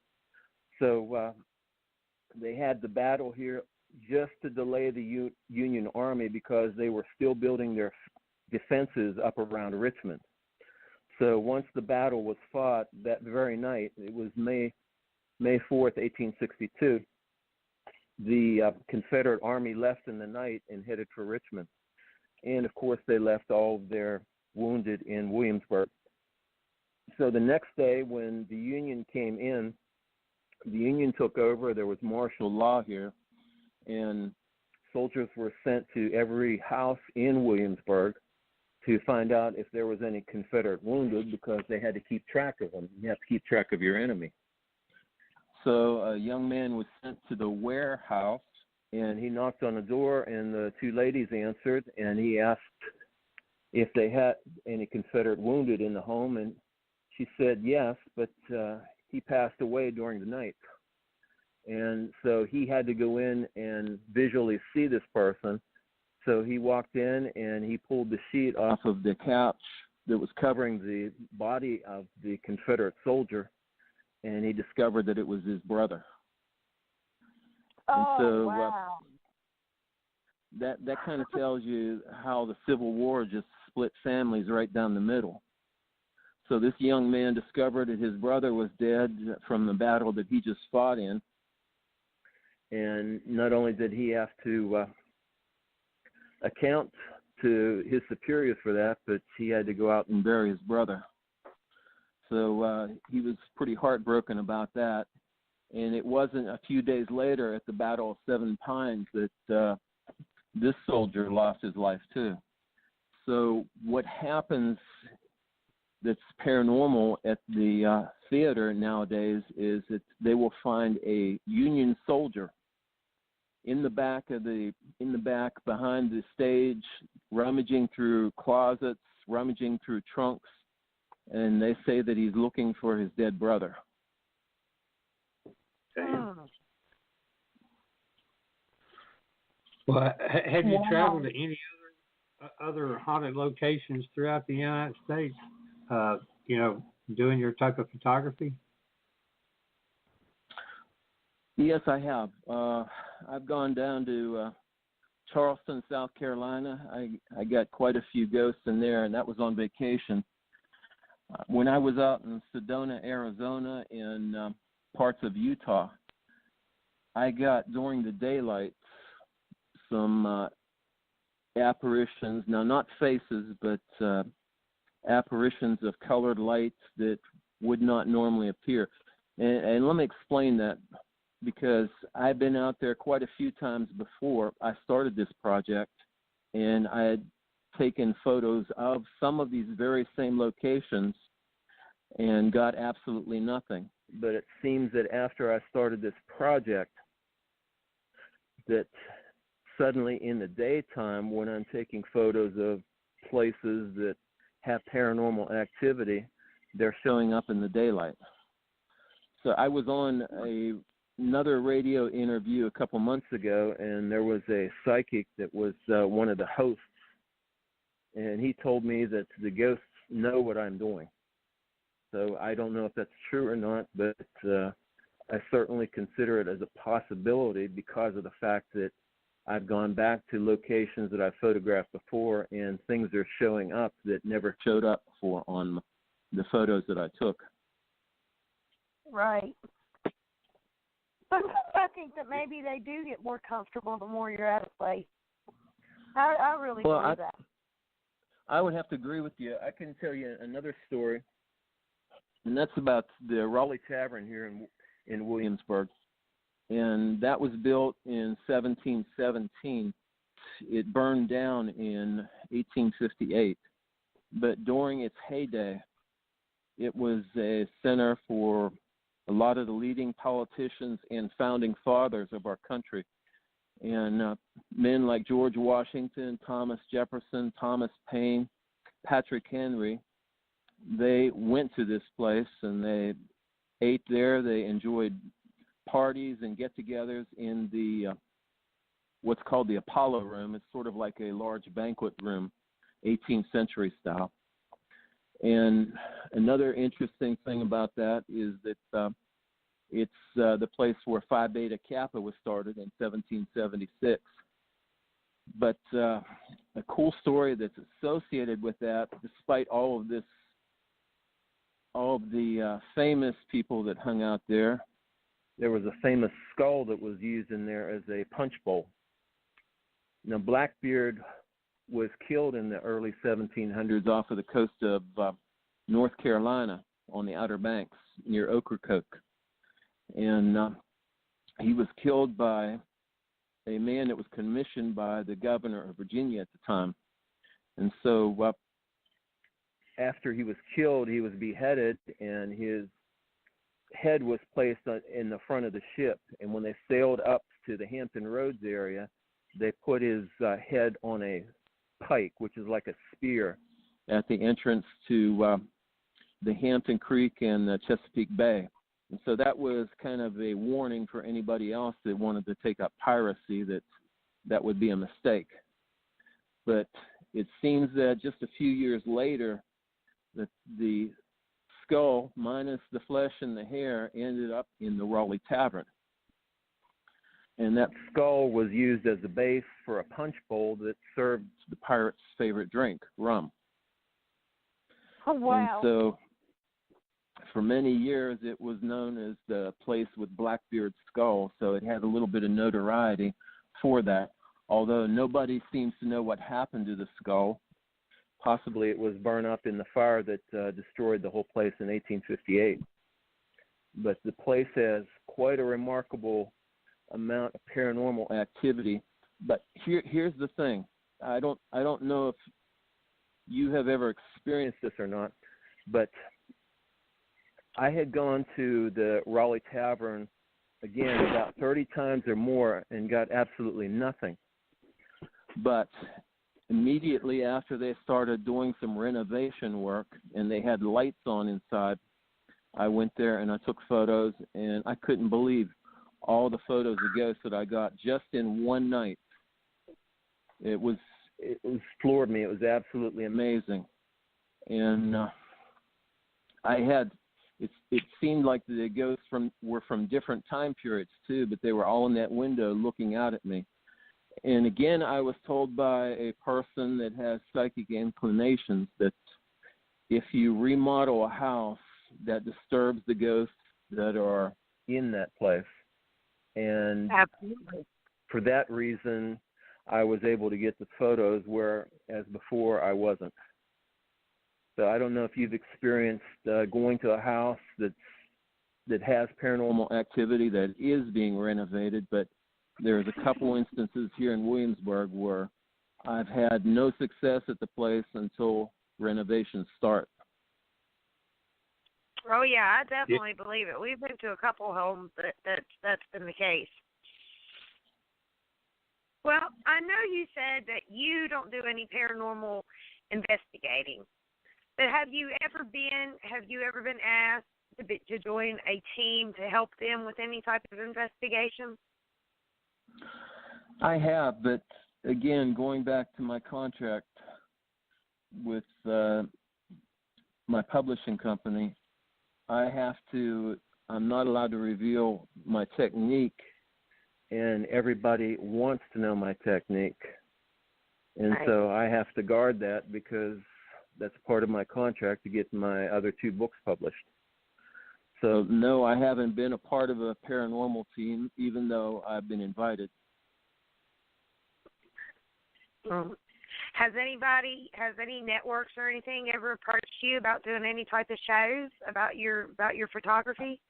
So they had the battle here just to delay the Union Army because they were still building their defenses up around Richmond. So once the battle was fought that very night, it was May 4th, 1862, the Confederate Army left in the night and headed for Richmond. And, of course, they left all of their wounded in Williamsburg. So the next day when the Union came in, the Union took over. There was martial law here, and soldiers were sent to every house in Williamsburg to find out if there was any Confederate wounded because they had to keep track of them. You have to keep track of your enemy. So a young man was sent to the warehouse, and he knocked on the door, and the two ladies answered, and he asked if they had any Confederate wounded in the home, and she said yes, but he passed away during the night. And so he had to go in and visually see this person. So he walked in and he pulled the sheet off of the couch that was covering the body of the Confederate soldier, and he discovered that it was his brother. Oh, and so, wow. That kind of tells you how the Civil War just split families right down the middle. So this young man discovered that his brother was dead from the battle that he just fought in. And not only did he have to account to his superiors for that, but he had to go out and bury his brother. So he was pretty heartbroken about that. And it wasn't a few days later at the Battle of Seven Pines that this soldier lost his life too. So what happens that's paranormal at the theater nowadays is that they will find a Union soldier in the back behind the stage, rummaging through closets, rummaging through trunks, and they say that he's looking for his dead brother. Well, have you traveled to any other haunted locations throughout the United States? Doing your type of photography? Yes, I have. I've gone down to Charleston, South Carolina. I got quite a few ghosts in there, and that was on vacation. When I was out in Sedona, Arizona, and parts of Utah, I got, during the daylight, some apparitions. Now, not faces, but apparitions of colored lights that would not normally appear. And let me explain that, because I've been out there quite a few times before I started this project, and I had taken photos of some of these very same locations and got absolutely nothing. But it seems that after I started this project, that suddenly in the daytime, when I'm taking photos of places that have paranormal activity, they're showing up in the daylight. So I was on another radio interview a couple months ago, and there was a psychic that was one of the hosts, and he told me that the ghosts know what I'm doing. So I don't know if that's true or not, but I certainly consider it as a possibility because of the fact that I've gone back to locations that I've photographed before, and things are showing up that never showed up before on the photos that I took. Right. But I think that maybe they do get more comfortable the more you're at a place. I really believe that. I would have to agree with you. I can tell you another story, and that's about the Raleigh Tavern here in Williamsburg. And that was built in 1717. It burned down in 1858. But during its heyday, it was a center for a lot of the leading politicians and founding fathers of our country. And men like George Washington, Thomas Jefferson, Thomas Paine, Patrick Henry, they went to this place and they ate there. They enjoyed parties and get-togethers in the what's called the Apollo Room. It's sort of like a large banquet room, 18th century style. And another interesting thing about that is that it's the place where Phi Beta Kappa was started in 1776. But a cool story that's associated with that, despite all of this, all of the famous people that hung out there, there was a famous skull that was used in there as a punch bowl. Now, Blackbeard was killed in the early 1700s off of the coast of North Carolina on the Outer Banks near Ocracoke. And he was killed by a man that was commissioned by the governor of Virginia at the time. And so after he was killed, he was beheaded, and his head was placed in the front of the ship. And when they sailed up to the Hampton Roads area, they put his head on a pike, which is like a spear, at the entrance to the Hampton Creek and Chesapeake Bay. And so that was kind of a warning for anybody else that wanted to take up piracy, that would be a mistake. But it seems that just a few years later, that the skull, minus the flesh and the hair, ended up in the Raleigh Tavern. And that skull was used as a base for a punch bowl that served the pirates' favorite drink, rum. Oh, wow. And so for many years, it was known as the place with Blackbeard's skull, so it had a little bit of notoriety for that, although nobody seems to know what happened to the skull. Possibly it was burned up in the fire that destroyed the whole place in 1858. But the place has quite a remarkable amount of paranormal activity. But here's the thing. I don't know if you have ever experienced this or not, but I had gone to the Raleigh Tavern, again, about 30 times or more and got absolutely nothing. But immediately after they started doing some renovation work and they had lights on inside, I went there and I took photos, and I couldn't believe all the photos of ghosts that I got just in one night. It was floored me. It was absolutely amazing. And it seemed like the ghosts were from different time periods too, but they were all in that window looking out at me. And again, I was told by a person that has psychic inclinations that if you remodel a house, that disturbs the ghosts that are in that place. And absolutely, for that reason, I was able to get the photos, whereas before I wasn't. So I don't know if you've experienced going to a house that has paranormal activity that is being renovated, but there's a couple instances here in Williamsburg where I've had no success at the place until renovations start. Oh yeah, I definitely believe it. We've been to a couple homes that's been the case. Well, I know you said that you don't do any paranormal investigating, but have you ever been asked to join a team to help them with any type of investigation? I have, but again, going back to my contract with my publishing company, I'm not allowed to reveal my technique, and everybody wants to know my technique. And right. So I have to guard that because that's part of my contract to get my other 2 books published. So, no, I haven't been a part of a paranormal team, even though I've been invited. Has any networks or anything ever approached you about doing any type of shows about your photography?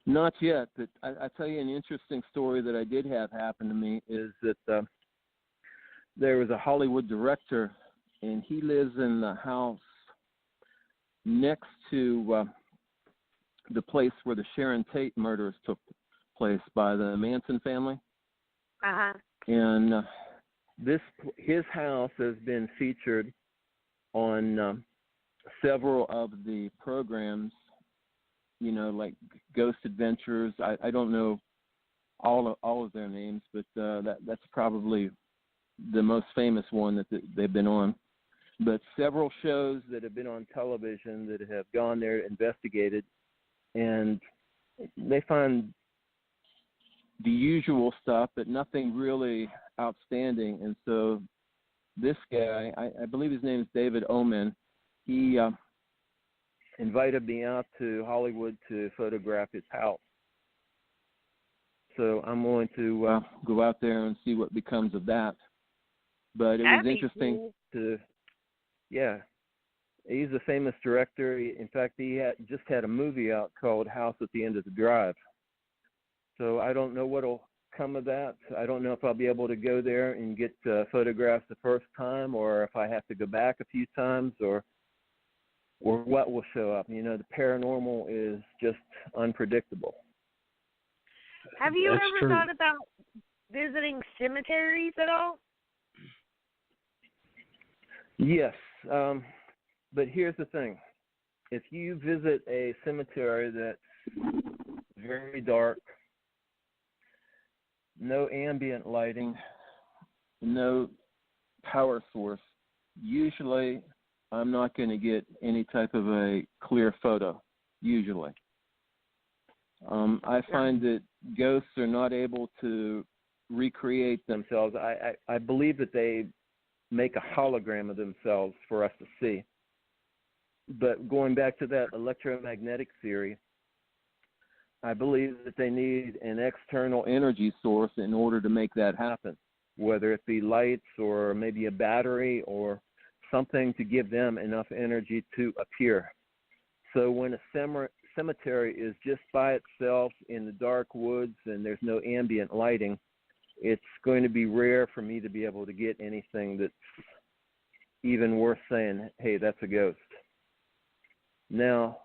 Not yet, but I tell you an interesting story that I did have happen to me is that there was a Hollywood director, and he lives in the house next to the place where the Sharon Tate murders took place by the Manson family. And his house has been featured on several of the programs, like Ghost Adventures. I don't know all of their names, but that's probably the most famous one that they've been on. But several shows that have been on television that have gone there, investigated, and they find the usual stuff, but nothing really outstanding. And so this guy, I believe his name is David Oman, he invited me out to Hollywood to photograph his house. So I'm going to go out there and see what becomes of that. But it was interesting he's a famous director. In fact, he just had a movie out called House at the End of the Drive. So I don't know what'll come of that. I don't know if I'll be able to go there and get photographs the first time, or if I have to go back a few times, or what will show up. The paranormal is just unpredictable. Have you ever thought about visiting cemeteries at all? Yes, but here's the thing. If you visit a cemetery that's very dark, no ambient lighting, no power source, usually I'm not going to get any type of a clear photo, usually. I find that ghosts are not able to recreate themselves. I believe that they make a hologram of themselves for us to see. But going back to that electromagnetic theory, I believe that they need an external energy source in order to make that happen, whether it be lights or maybe a battery or something to give them enough energy to appear. So when a cemetery is just by itself in the dark woods and there's no ambient lighting, it's going to be rare for me to be able to get anything that's even worth saying, hey, that's a ghost. Now,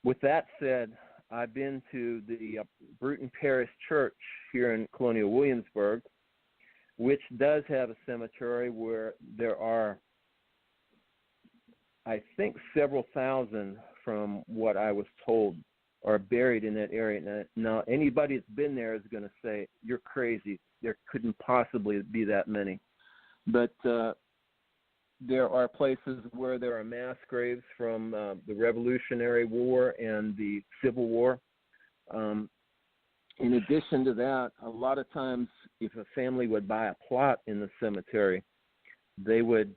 with that said, I've been to the Bruton Parish Church here in Colonial Williamsburg, which does have a cemetery where there are, I think, several thousand, from what I was told, are buried in that area. Now, anybody that's been there is going to say, you're crazy. There couldn't possibly be that many. But there are places where there are mass graves from the Revolutionary War and the Civil War. In addition to that, a lot of times if a family would buy a plot in the cemetery, they would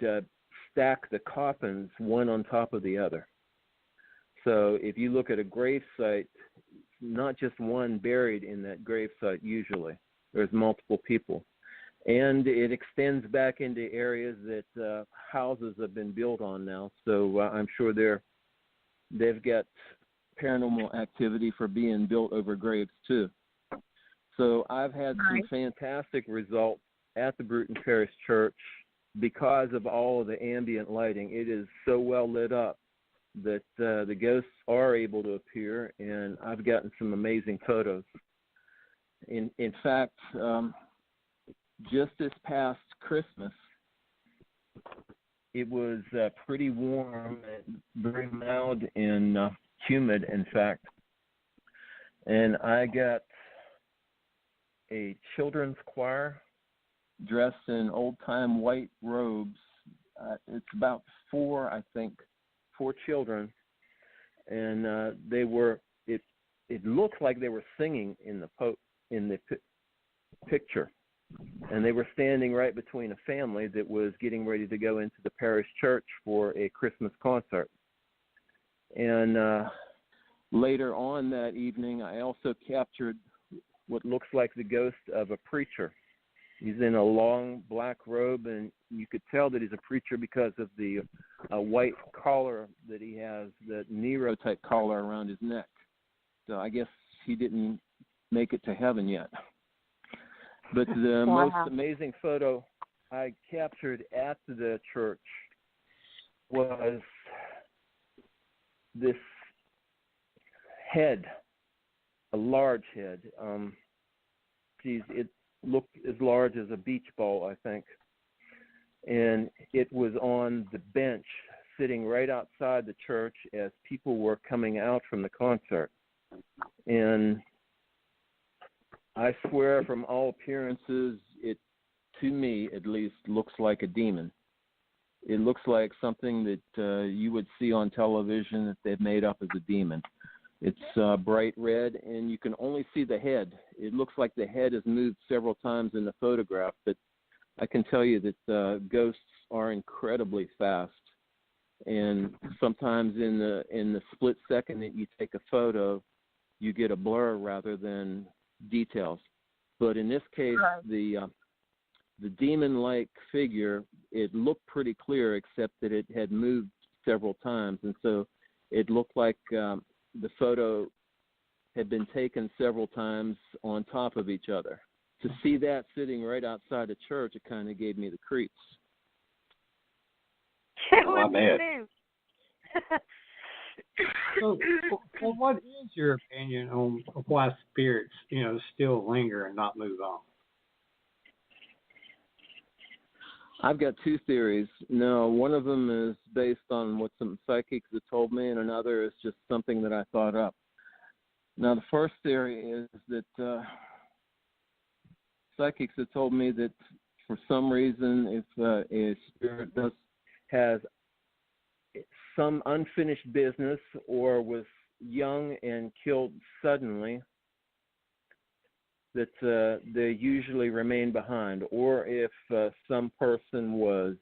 stack the coffins one on top of the other. So if you look at a grave site, not just one buried in that grave site usually. There's multiple people. And it extends back into areas that houses have been built on now. So I'm sure they've got paranormal activity for being built over graves too. So I've had some fantastic results at the Bruton Parish Church because of all of the ambient lighting. It is so well lit up that the ghosts are able to appear, and I've gotten some amazing photos. In fact, just this past Christmas, it was pretty warm and very mild and humid, in fact. And I got a children's choir dressed in old-time white robes. It's about four children. And they were, it looked like they were singing in the picture. And they were standing right between a family that was getting ready to go into the parish church for a Christmas concert. And later on that evening, I also captured what looks like the ghost of a preacher. He's in a long black robe, and you could tell that he's a preacher because of the white collar that he has, the Nero-type collar around his neck. So I guess he didn't make it to heaven yet. But the most amazing photo I captured at the church was this head, a large head. looked as large as a beach ball, I think. And it was on the bench sitting right outside the church as people were coming out from the concert. And I swear, from all appearances, it, to me at least, looks like a demon. It looks like something that you would see on television that they've made up as a demon. It's bright red, and you can only see the head. It looks like the head has moved several times in the photograph, but I can tell you that ghosts are incredibly fast. And sometimes in the split second that you take a photo, you get a blur rather than details. But in this case, the demon-like figure, it looked pretty clear, except that it had moved several times, and so it looked like the photo had been taken several times on top of each other. To see that sitting right outside the church, it kind of gave me the creeps. I bet. So, well, what is your opinion on why spirits, still linger and not move on? I've got two theories. Now, one of them is based on what some psychics have told me, and another is just something that I thought up. Now, the first theory is that psychics have told me that for some reason, if a spirit has some unfinished business or was young and killed suddenly, that they usually remain behind. Or if some person was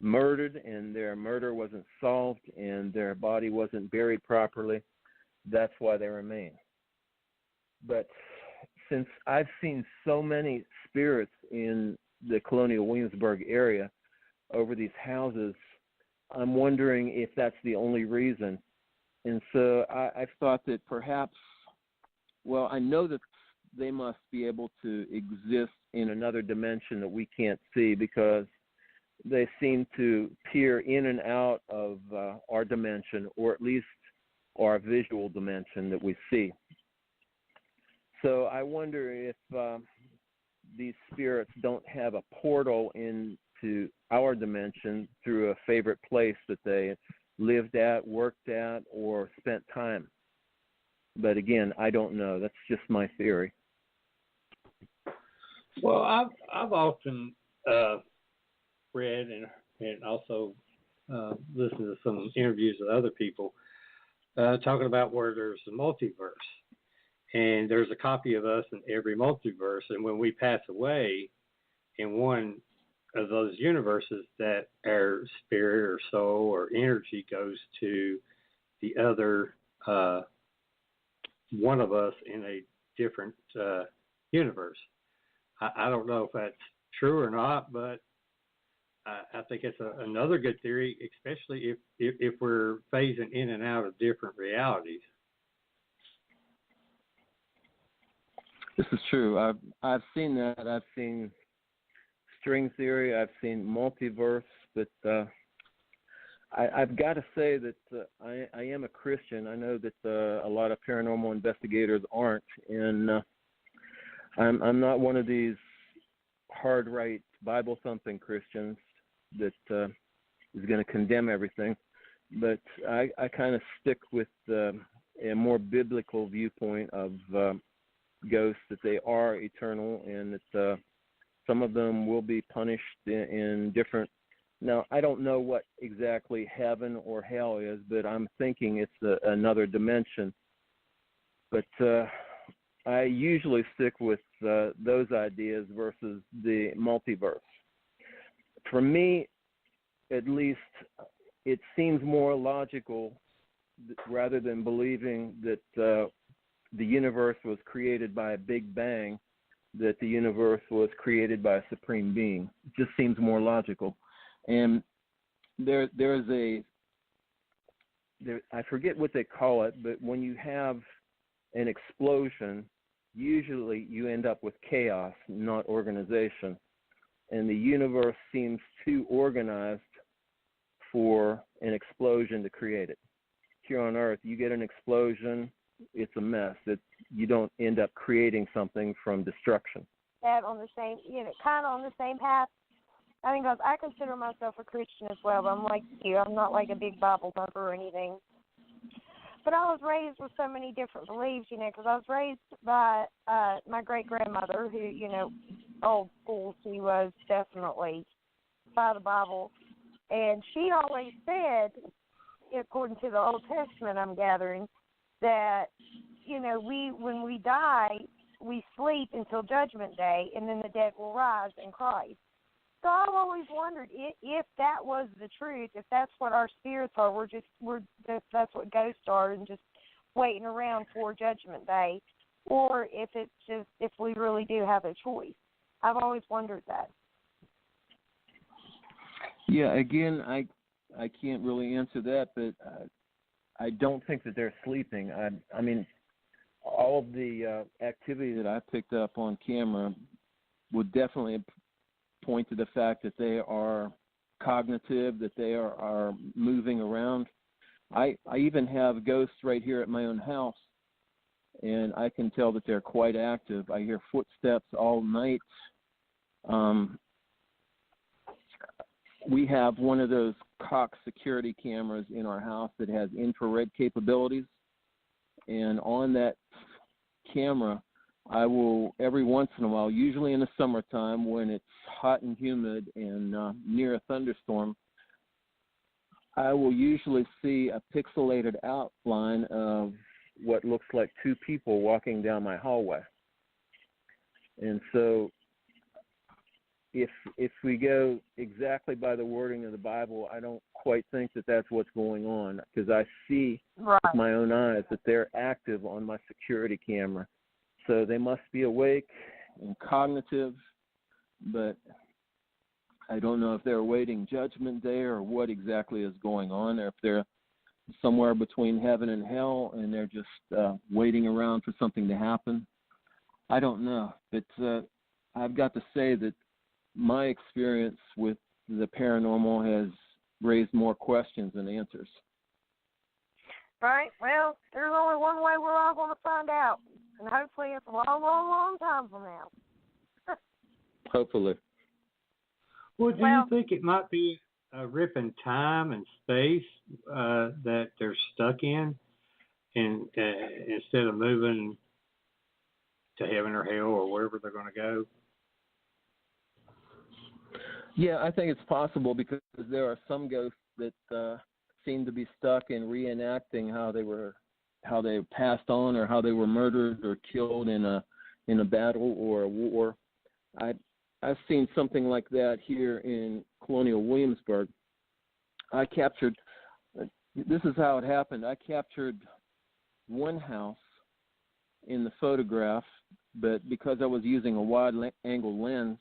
murdered and their murder wasn't solved and their body wasn't buried properly, that's why they remain. But since I've seen so many spirits in the Colonial Williamsburg area over these houses, I'm wondering if that's the only reason. And so I've thought that perhaps, well, I know that they must be able to exist in another dimension that we can't see, because they seem to peer in and out of our dimension, or at least our visual dimension that we see. So I wonder if these spirits don't have a portal into our dimension through a favorite place that they lived at, worked at, or spent time. But again, I don't know. That's just my theory. Well, I've often read and also listened to some interviews with other people talking about where there's a multiverse. And there's a copy of us in every multiverse. And when we pass away in one of those universes, that our spirit or soul or energy goes to the other one of us in a different universe. I don't know if that's true or not, but I think it's another good theory, especially if we're phasing in and out of different realities. This is true. I've seen that. I've seen string theory. I've seen multiverse. But I've got to say that I am a Christian. I know that a lot of paranormal investigators aren't, and I'm not one of these hard right Bible thumping Christians that is going to condemn everything. But I kind of stick with a more biblical viewpoint of ghosts, that they are eternal, and that some of them will be punished in different. Now, I don't know what exactly heaven or hell is, but I'm thinking it's another dimension. But I usually stick with those ideas versus the multiverse. For me, at least, it seems more logical, rather than believing that the universe was created by a big bang, that the universe was created by a supreme being. It just seems more logical. And there's I forget what they call it, but when you have an explosion, usually you end up with chaos, not organization. And the universe seems too organized for an explosion to create it. Here on Earth, you get an explosion, it's a mess. You don't end up creating something from destruction. that on the same, kind of on the same path. I mean, because I consider myself a Christian as well, but I'm like you. I'm not like a big Bible thumper or anything. But I was raised with so many different beliefs, because I was raised by my great-grandmother who, old school, she was definitely by the Bible. And she always said, according to the Old Testament I'm gathering, that, when we die, we sleep until Judgment Day, and then the dead will rise in Christ. So I've always wondered if that was the truth, if that's what our spirits are, that's what ghosts are, and just waiting around for Judgment Day, or if it's just if we really do have a choice. I've always wondered that. Yeah, again, I can't really answer that, but I don't think that they're sleeping. I mean, all of the activity that I picked up on camera would definitely point to the fact that they are cognitive, that they are moving around. I even have ghosts right here at my own house, and I can tell that they're quite active. I hear footsteps all night. We have one of those Cox security cameras in our house that has infrared capabilities, and on that camera, I will, every once in a while, usually in the summertime when it's hot and humid and near a thunderstorm, I will usually see a pixelated outline of what looks like two people walking down my hallway. And so if we go exactly by the wording of the Bible, I don't quite think that that's what's going on, because I see with my own eyes that they're active on my security camera. So they must be awake and cognitive, but I don't know if they're awaiting Judgment Day or what exactly is going on, or if they're somewhere between heaven and hell and they're just waiting around for something to happen. I don't know. But I've got to say that my experience with the paranormal has raised more questions than answers. Right. Well, there's only one way we're all going to find out. And hopefully it's a long, long, long time from now. Hopefully. Well, do you think it might be a rip in time and space that they're stuck in, and instead of moving to heaven or hell or wherever they're going to go? Yeah, I think it's possible, because there are some ghosts that seem to be stuck in reenacting how they passed on, or how they were murdered or killed in a battle or a war. I've seen something like that here in Colonial Williamsburg. This is how it happened. I captured one house in the photograph, but because I was using a wide-angle lens,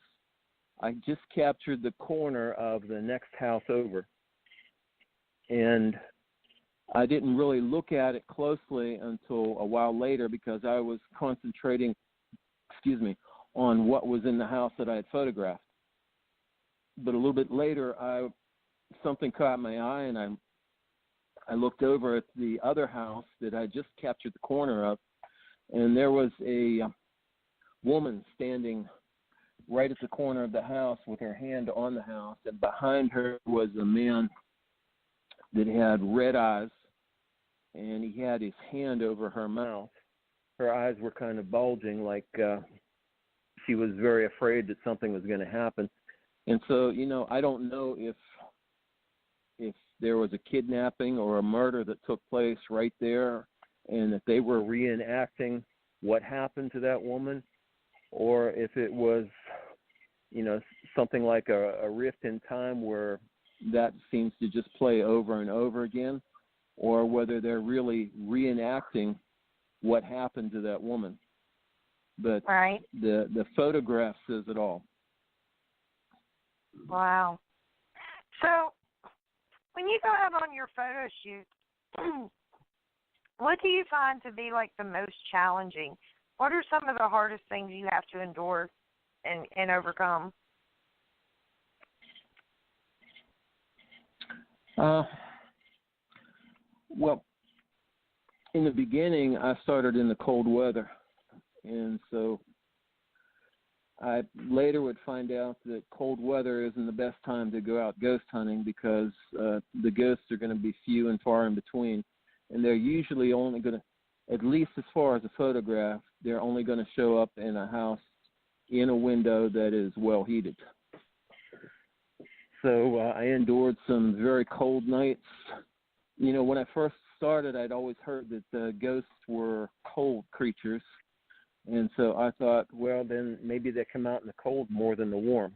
I just captured the corner of the next house over. And I didn't really look at it closely until a while later, because I was concentrating, on what was in the house that I had photographed. But a little bit later, something caught my eye, and I looked over at the other house that I just captured the corner of, and there was a woman standing right at the corner of the house with her hand on the house, and behind her was a man that had red eyes, and he had his hand over her mouth. Her eyes were kind of bulging, like she was very afraid that something was going to happen. And so, I don't know if there was a kidnapping or a murder that took place right there, and that they were reenacting what happened to that woman, or if it was, something like a rift in time where that seems to just play over and over again, or whether they're really reenacting what happened to that woman. But the photograph says it all. Wow. So, when you go out on your photo shoot, what do you find to be like the most challenging? What are some of the hardest things you have to endure and overcome? Well, in the beginning, I started in the cold weather. And so I later would find out that cold weather isn't the best time to go out ghost hunting because the ghosts are going to be few and far in between, and they're usually only going to, at least as far as a photograph, they're only going to show up in a house in a window that is well heated. So I endured some very cold nights. You know, when I first started, I'd always heard that ghosts were cold creatures. And so I thought, well, then maybe they come out in the cold more than the warm.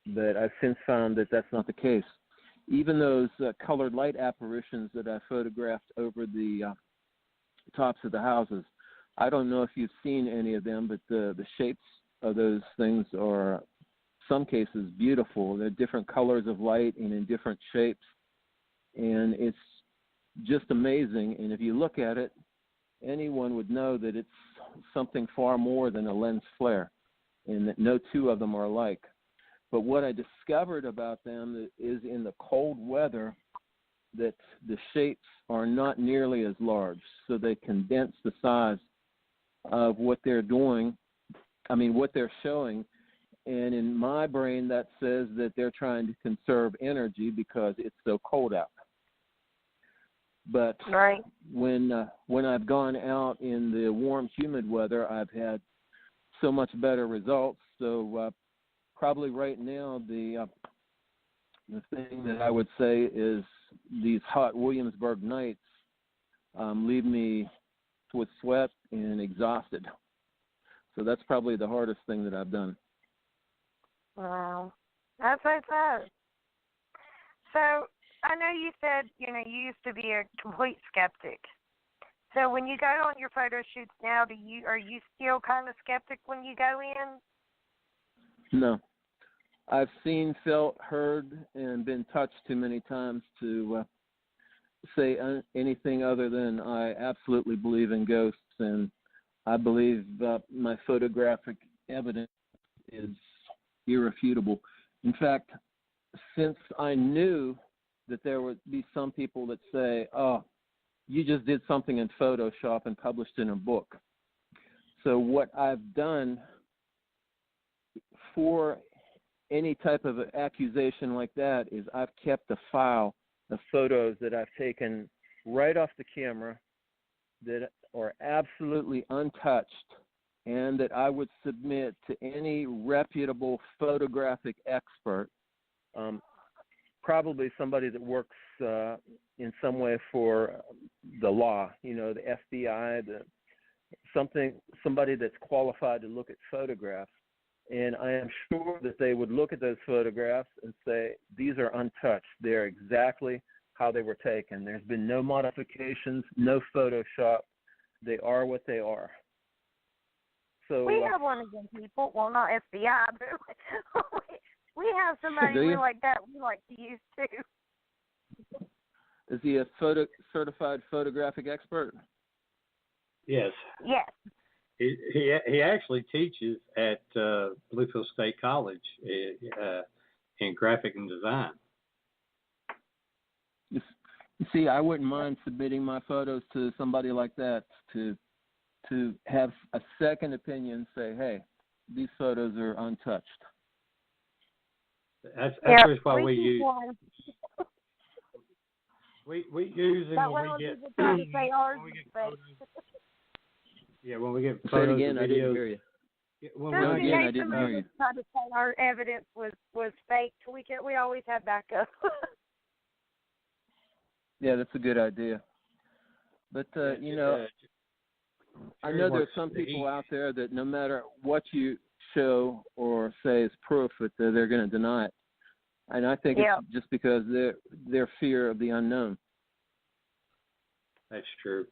But I've since found that that's not the case. Even those colored light apparitions that I photographed over the tops of the houses, I don't know if you've seen any of them, but the shapes of those things are, some cases, beautiful. They're different colors of light and in different shapes. And it's just amazing. And if you look at it, anyone would know that it's something far more than a lens flare, and that no two of them are alike. But what I discovered about them is in the cold weather that the shapes are not nearly as large, so they condense the size of what they're doing, what they're showing. And in my brain, that says that they're trying to conserve energy because it's so cold out. But right. when I've gone out in the warm, humid weather, I've had so much better results. So probably right now the thing that I would say is these hot Williamsburg nights leave me with sweat and exhausted. So that's probably the hardest thing that I've done. Wow. That's so. So I know you said, you used to be a complete skeptic. So when you go on your photo shoots now, are you still kind of skeptic when you go in? No. I've seen, felt, heard, and been touched too many times to say anything other than I absolutely believe in ghosts, and I believe my photographic evidence is irrefutable. In fact, since I knew that there would be some people that say, oh, you just did something in Photoshop and published in a book. So what I've done for any type of accusation like that is I've kept a file of photos that I've taken right off the camera that are absolutely untouched and that I would submit to any reputable photographic expert, probably somebody that works in some way for the law, the FBI, somebody that's qualified to look at photographs. And I am sure that they would look at those photographs and say, these are untouched. They're exactly how they were taken. There's been no modifications, no Photoshop. They are what they are. So we have one of them people. Well, not FBI, but we have somebody like that we like to use too. Is he a certified photographic expert? Yes. Yes. He actually teaches at Bluefield State College in graphic and design. You see, I wouldn't mind submitting my photos to somebody like that to have a second opinion, say, hey, these photos are untouched. That's why we use. We use them when we get. When we get photos again, and videos. I didn't hear you. I didn't hear you. Tried to say our evidence was fake. We always have backup. Yeah, that's a good idea. But I know there's some people out there that no matter what you show or say is proof, that they're going to deny it. And I think it's just because their fear of the unknown. That's true.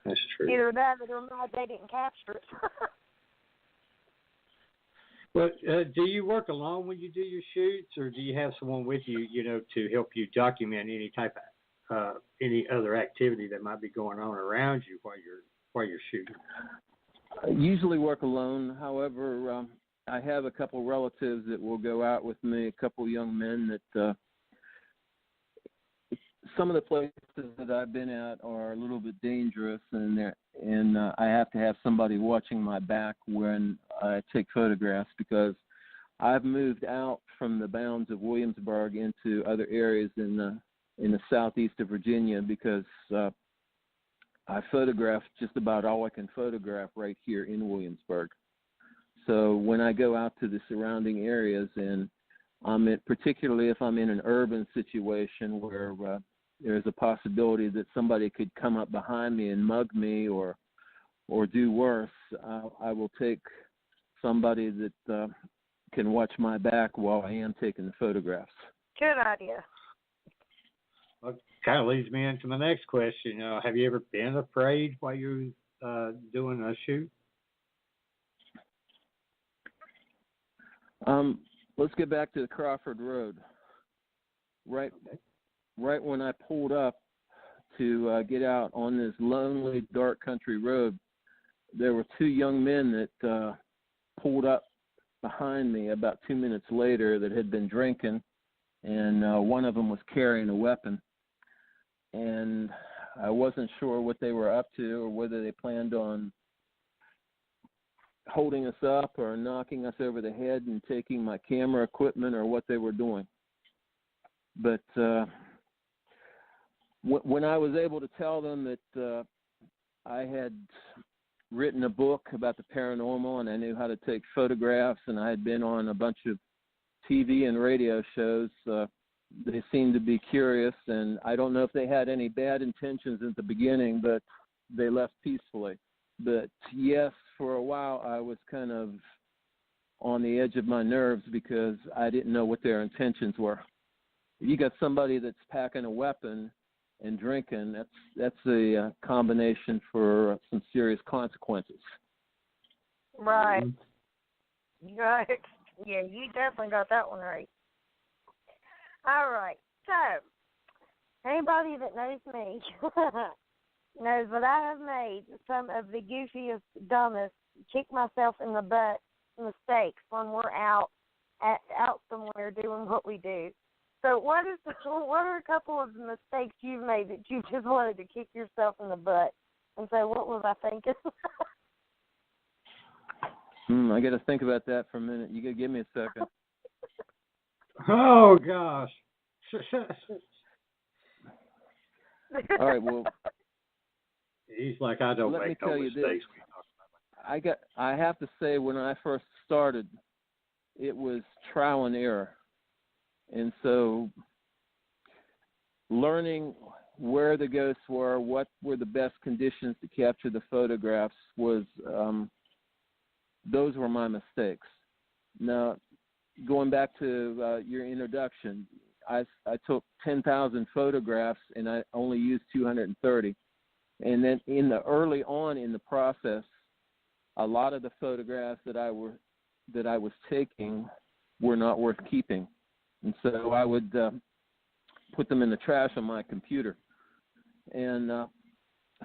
That's true. Either that or they didn't capture it. Well, do you work alone when you do your shoots, or do you have someone with you, to help you document any type of any other activity that might be going on around you while you're shooting? I usually work alone. However, I have a couple relatives that will go out with me, a couple young men that some of the places that I've been at are a little bit dangerous, and I have to have somebody watching my back when I take photographs, because I've moved out from the bounds of Williamsburg into other areas in the southeast of Virginia, because I photograph just about all I can photograph right here in Williamsburg. So when I go out to the surrounding areas, and particularly if I'm in an urban situation where there's a possibility that somebody could come up behind me and mug me or do worse, I will take somebody that can watch my back while I am taking the photographs. Good idea. Well, kind of leads me into my next question. Have you ever been afraid while you're doing a shoot? Let's get back to the Crawford Road. Right when I pulled up to get out on this lonely, dark country road, there were two young men that pulled up behind me about 2 minutes later that had been drinking, and one of them was carrying a weapon. And I wasn't sure what they were up to, or whether they planned on holding us up or knocking us over the head and taking my camera equipment, or what they were doing. But when I was able to tell them that I had written a book about the paranormal and I knew how to take photographs and I had been on a bunch of TV and radio shows, they seemed to be curious, and I don't know if they had any bad intentions at the beginning, but they left peacefully. But yes, for a while I was kind of on the edge of my nerves because I didn't know what their intentions were. You got somebody that's packing a weapon and drinking, that's a combination for some serious consequences. Right. Right. Yeah, you definitely got that one right. All right. So, anybody that knows me knows that I have made some of the goofiest, dumbest, kick myself in the butt mistakes when we're out somewhere doing what we do. So what are a couple of the mistakes you've made that you just wanted to kick yourself in the butt and say, what was I thinking? I got to think about that for a minute. You got to give me a second. Oh, gosh. All right, well. He's like, I don't make no mistakes. I have to say, when I first started, it was trial and error. And so learning where the ghosts were, what were the best conditions to capture the photographs those were my mistakes. Now, going back to your introduction, I took 10,000 photographs and I only used 230. And then early on in the process, a lot of the photographs that I was taking were not worth keeping. And so I would put them in the trash on my computer. And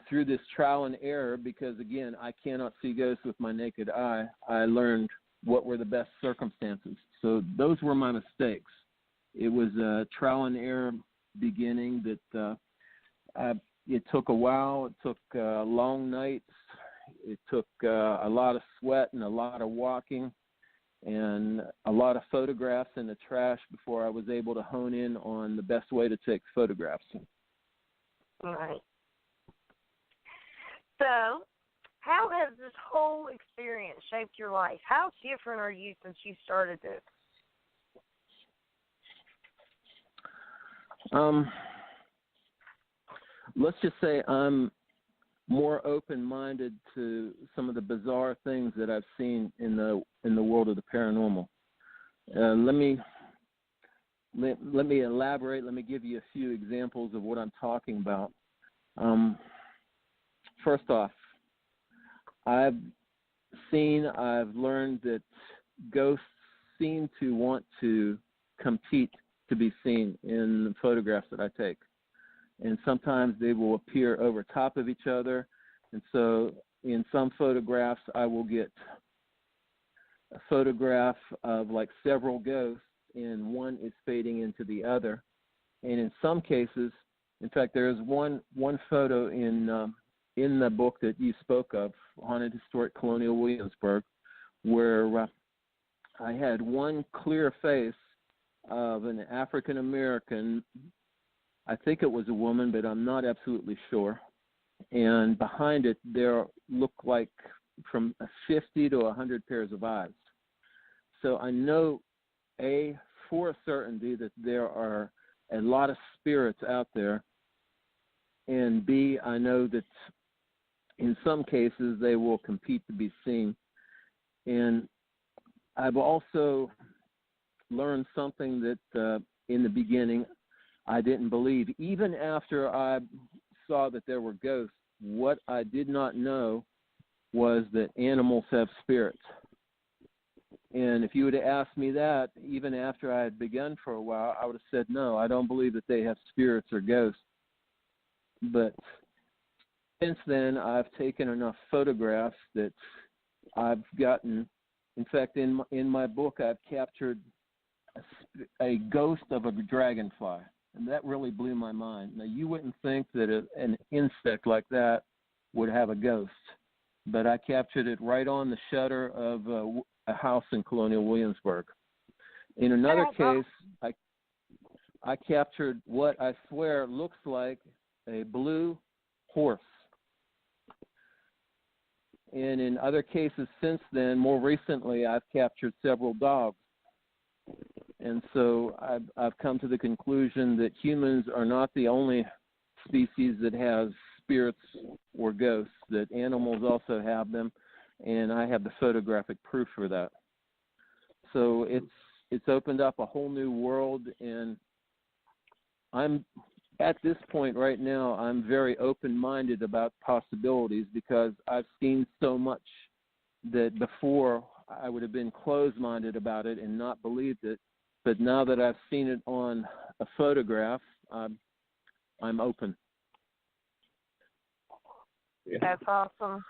through this trial and error, because, again, I cannot see ghosts with my naked eye, I learned what were the best circumstances. So those were my mistakes. It was a trial and error beginning that it took a while. It took long nights. It took a lot of sweat and a lot of walking and a lot of photographs in the trash before I was able to hone in on the best way to take photographs. All right. So, how has this whole experience shaped your life? How different are you since you started this? Let's just say I'm more open-minded to some of the bizarre things that I've seen in the world of the paranormal. Let me elaborate. Let me give you a few examples of what I'm talking about. First off, I've learned that ghosts seem to want to compete to be seen in the photographs that I take. And sometimes they will appear over top of each other. And so in some photographs, I will get a photograph of like several ghosts, and one is fading into the other. And in some cases, In fact, there is one photo in the book that you spoke of, Haunted Historic Colonial Williamsburg, where I had one clear face of an African American. I think it was a woman, but I'm not absolutely sure. And behind it, there looked like from 50 to 100 pairs of eyes. So I know, A, for certainty that there are a lot of spirits out there, and B, I know that in some cases they will compete to be seen. And I've also learned something that in the beginning I didn't believe. Even after I saw that there were ghosts, what I did not know was that animals have spirits. And if you would have asked me that, even after I had begun for a while, I would have said, no, I don't believe that they have spirits or ghosts. But since then, I've taken enough photographs that I've gotten. In fact, in my book, I've captured a ghost of a dragonfly, and that really blew my mind. Now, you wouldn't think that an insect like that would have a ghost, but I captured it right on the shutter of a house in Colonial Williamsburg. In another case, I captured what I swear looks like a blue horse. And in other cases since then, more recently, I've captured several dogs. And so I've come to the conclusion that humans are not the only species that has spirits or ghosts, that animals also have them, and I have the photographic proof for that. So it's opened up a whole new world, and I'm at this point right now, I'm very open-minded about possibilities because I've seen so much that before I would have been closed-minded about it and not believed it. But now that I've seen it on a photograph, I'm open. Yeah. That's awesome.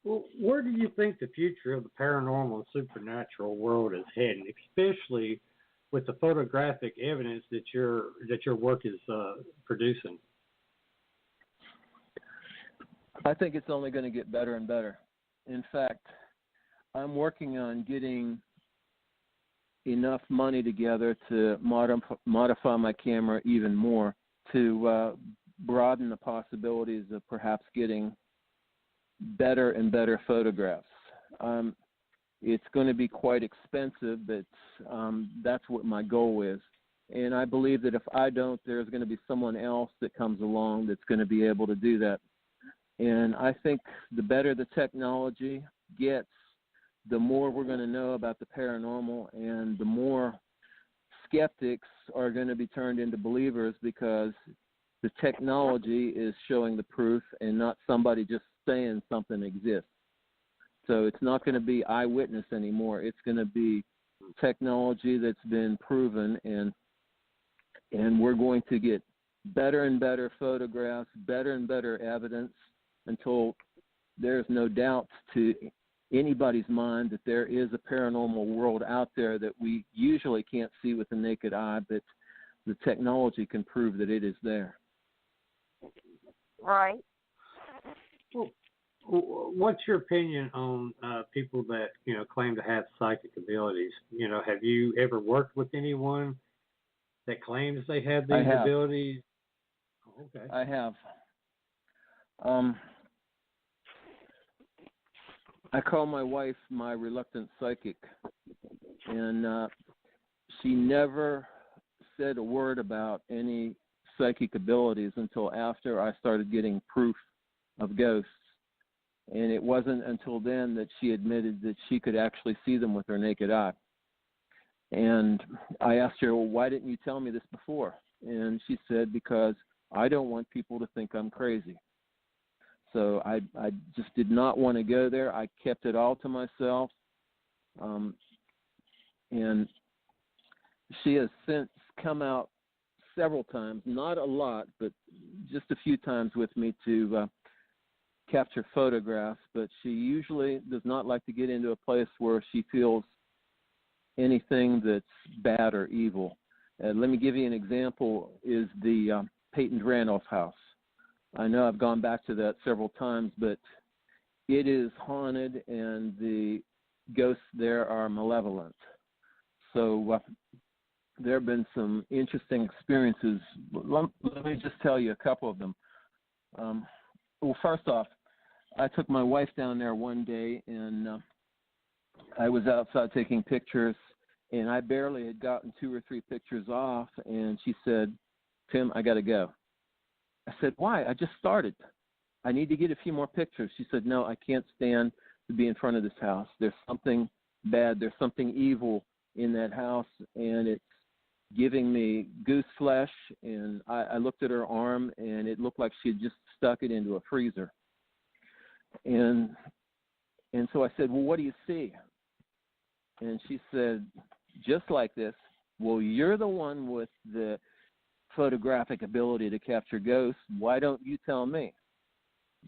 Well, where do you think the future of the paranormal and supernatural world is heading, especially with the photographic evidence that your work is producing? I think it's only going to get better and better. In fact, I'm working on getting enough money together to modify my camera even more to broaden the possibilities of perhaps getting better and better photographs. It's going to be quite expensive, but that's what my goal is. And I believe that if I don't, there's going to be someone else that comes along that's going to be able to do that. And I think the better the technology gets, the more we're going to know about the paranormal, and the more skeptics are going to be turned into believers because the technology is showing the proof and not somebody just saying something exists. So it's not going to be eyewitness anymore. It's going to be technology that's been proven, and we're going to get better and better photographs, better and better evidence until there's no doubt to anybody's mind that there is a paranormal world out there that we usually can't see with the naked eye, but the technology can prove that it is there. Right. What's your opinion on people that claim to have psychic abilities? Have you ever worked with anyone that claims they have these abilities? Oh, okay. I have. I call my wife my reluctant psychic, and she never said a word about any psychic abilities until after I started getting proof of ghosts. And it wasn't until then that she admitted that she could actually see them with her naked eye. And I asked her, well, why didn't you tell me this before? And she said, because I don't want people to think I'm crazy. So I just did not want to go there. I kept it all to myself. And she has since come out several times, not a lot, but just a few times with me to capture photographs, but she usually does not like to get into a place where she feels anything that's bad or evil. Let me give you an example, is the Peyton Randolph's house. I know I've gone back to that several times, but it is haunted, and the ghosts there are malevolent. So there have been some interesting experiences. Let me just tell you a couple of them. Well, first off, I took my wife down there one day, and I was outside taking pictures, and I barely had gotten 2 or 3 pictures off, and she said, "Tim, I got to go." I said, "Why? I just started. I need to get a few more pictures." She said, "No, I can't stand to be in front of this house. There's something bad. There's something evil in that house, and it's giving me goose flesh." And I looked at her arm, and it looked like she had just stuck it into a freezer. And so I said, "Well, what do you see?" And she said, just like this, "Well, you're the one with the photographic ability to capture ghosts. Why don't you tell me?"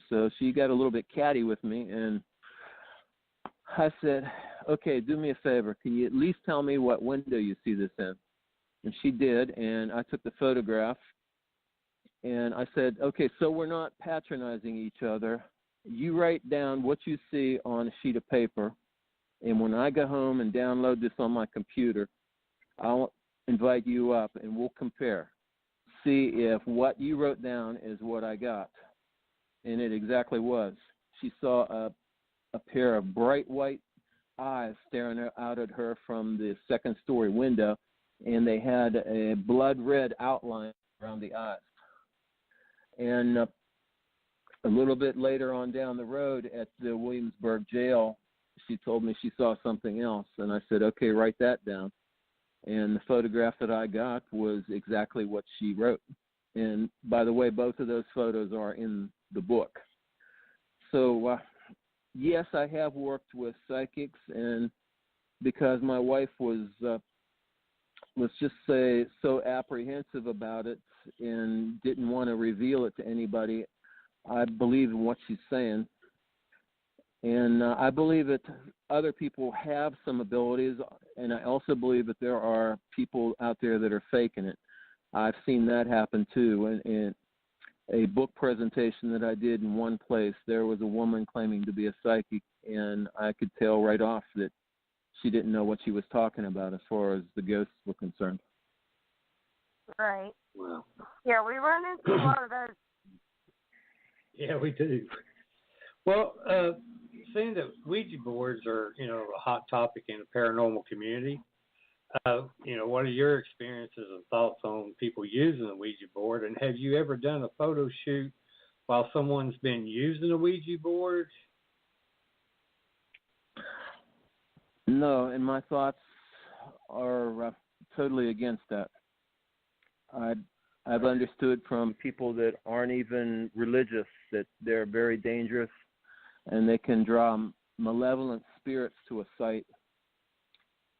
So she got a little bit catty with me, and I said, "Okay, do me a favor. Can you at least tell me what window you see this in?" And she did, and I took the photograph, and I said, "Okay, so we're not patronizing each other. You write down what you see on a sheet of paper, and when I go home and download this on my computer, I'll invite you up, and we'll compare. See if what you wrote down is what I got." And it exactly was. She saw a pair of bright white eyes staring out at her from the second-story window, and they had a blood red outline around the eyes. And a little bit later on down the road at the Williamsburg jail, she told me she saw something else, and I said, "Okay, write that down." And the photograph that I got was exactly what she wrote. And by the way, both of those photos are in the book. So, yes, I have worked with psychics, and because my wife was, let's just say, so apprehensive about it and didn't want to reveal it to anybody, I believe in what she's saying. And I believe that other people have some abilities, and I also believe that there are people out there that are faking it. I've seen that happen too. In a book presentation that I did in one place, there was a woman claiming to be a psychic, and I could tell right off that she didn't know what she was talking about as far as the ghosts were concerned. Right. Wow. Yeah, we run into a lot of those. Yeah, we do. Well, seeing that Ouija boards are, a hot topic in the paranormal community, what are your experiences and thoughts on people using the Ouija board? And have you ever done a photo shoot while someone's been using a Ouija board? No, and my thoughts are totally against that. I've understood from people that aren't even religious that they're very dangerous, and they can draw malevolent spirits to a site.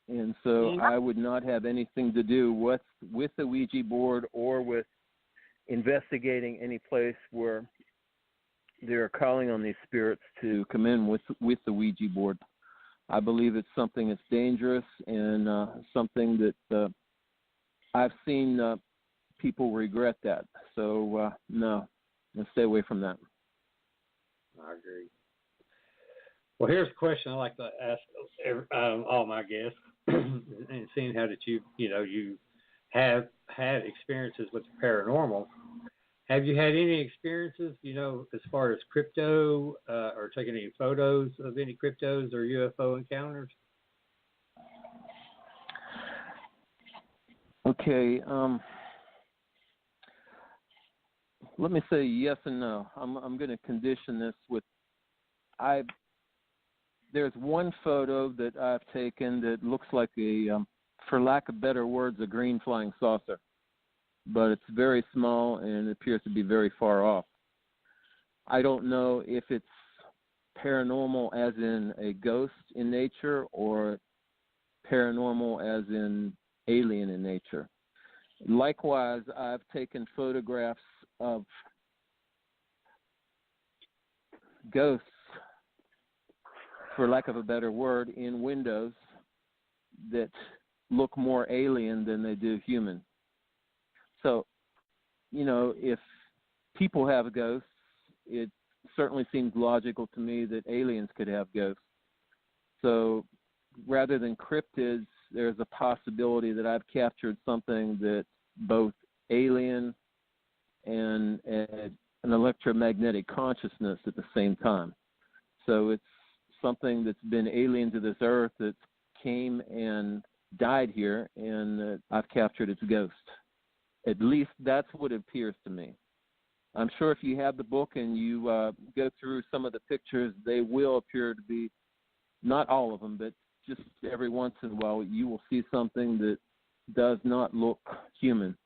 And so I would not have anything to do with the Ouija board or with investigating any place where they're calling on these spirits to come in with the Ouija board. I believe it's something that's dangerous and something that I've seen people regret that. So, no, let's stay away from that. I agree. Well, here's a question I like to ask all my guests, and seeing how that you have had experiences with the paranormal. Have you had any experiences, as far as crypto, or taking any photos of any cryptos or UFO encounters? Okay. Let me say yes and no. I'm going to condition this with there's one photo that I've taken that looks like for lack of better words, a green flying saucer. But it's very small and it appears to be very far off. I don't know if it's paranormal as in a ghost in nature or paranormal as in alien in nature. Likewise, I've taken photographs of ghosts, for lack of a better word, in windows that look more alien than they do human. So if people have ghosts, it certainly seems logical to me that aliens could have ghosts. So rather than cryptids, there's a possibility that I've captured something that's both alien and an electromagnetic consciousness at the same time. So it's something that's been alien to this earth that came and died here, and I've captured its ghost. At least that's what it appears to me. I'm sure if you have the book and you go through some of the pictures, they will appear to be, not all of them, but just every once in a while you will see something that does not look human.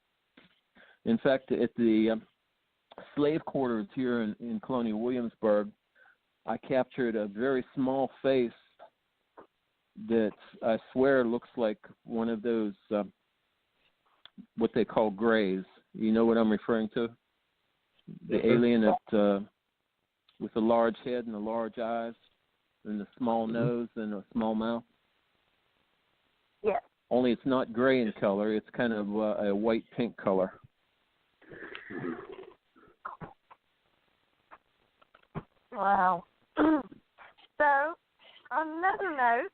In fact, at the slave quarters here in Colonial Williamsburg, I captured a very small face that I swear looks like one of those, what they call grays. You know what I'm referring to? The alien with a large head and the large eyes and the small nose and a small mouth. Yeah. Only it's not gray in color. It's kind of a white-pink color. Wow. So, on another note,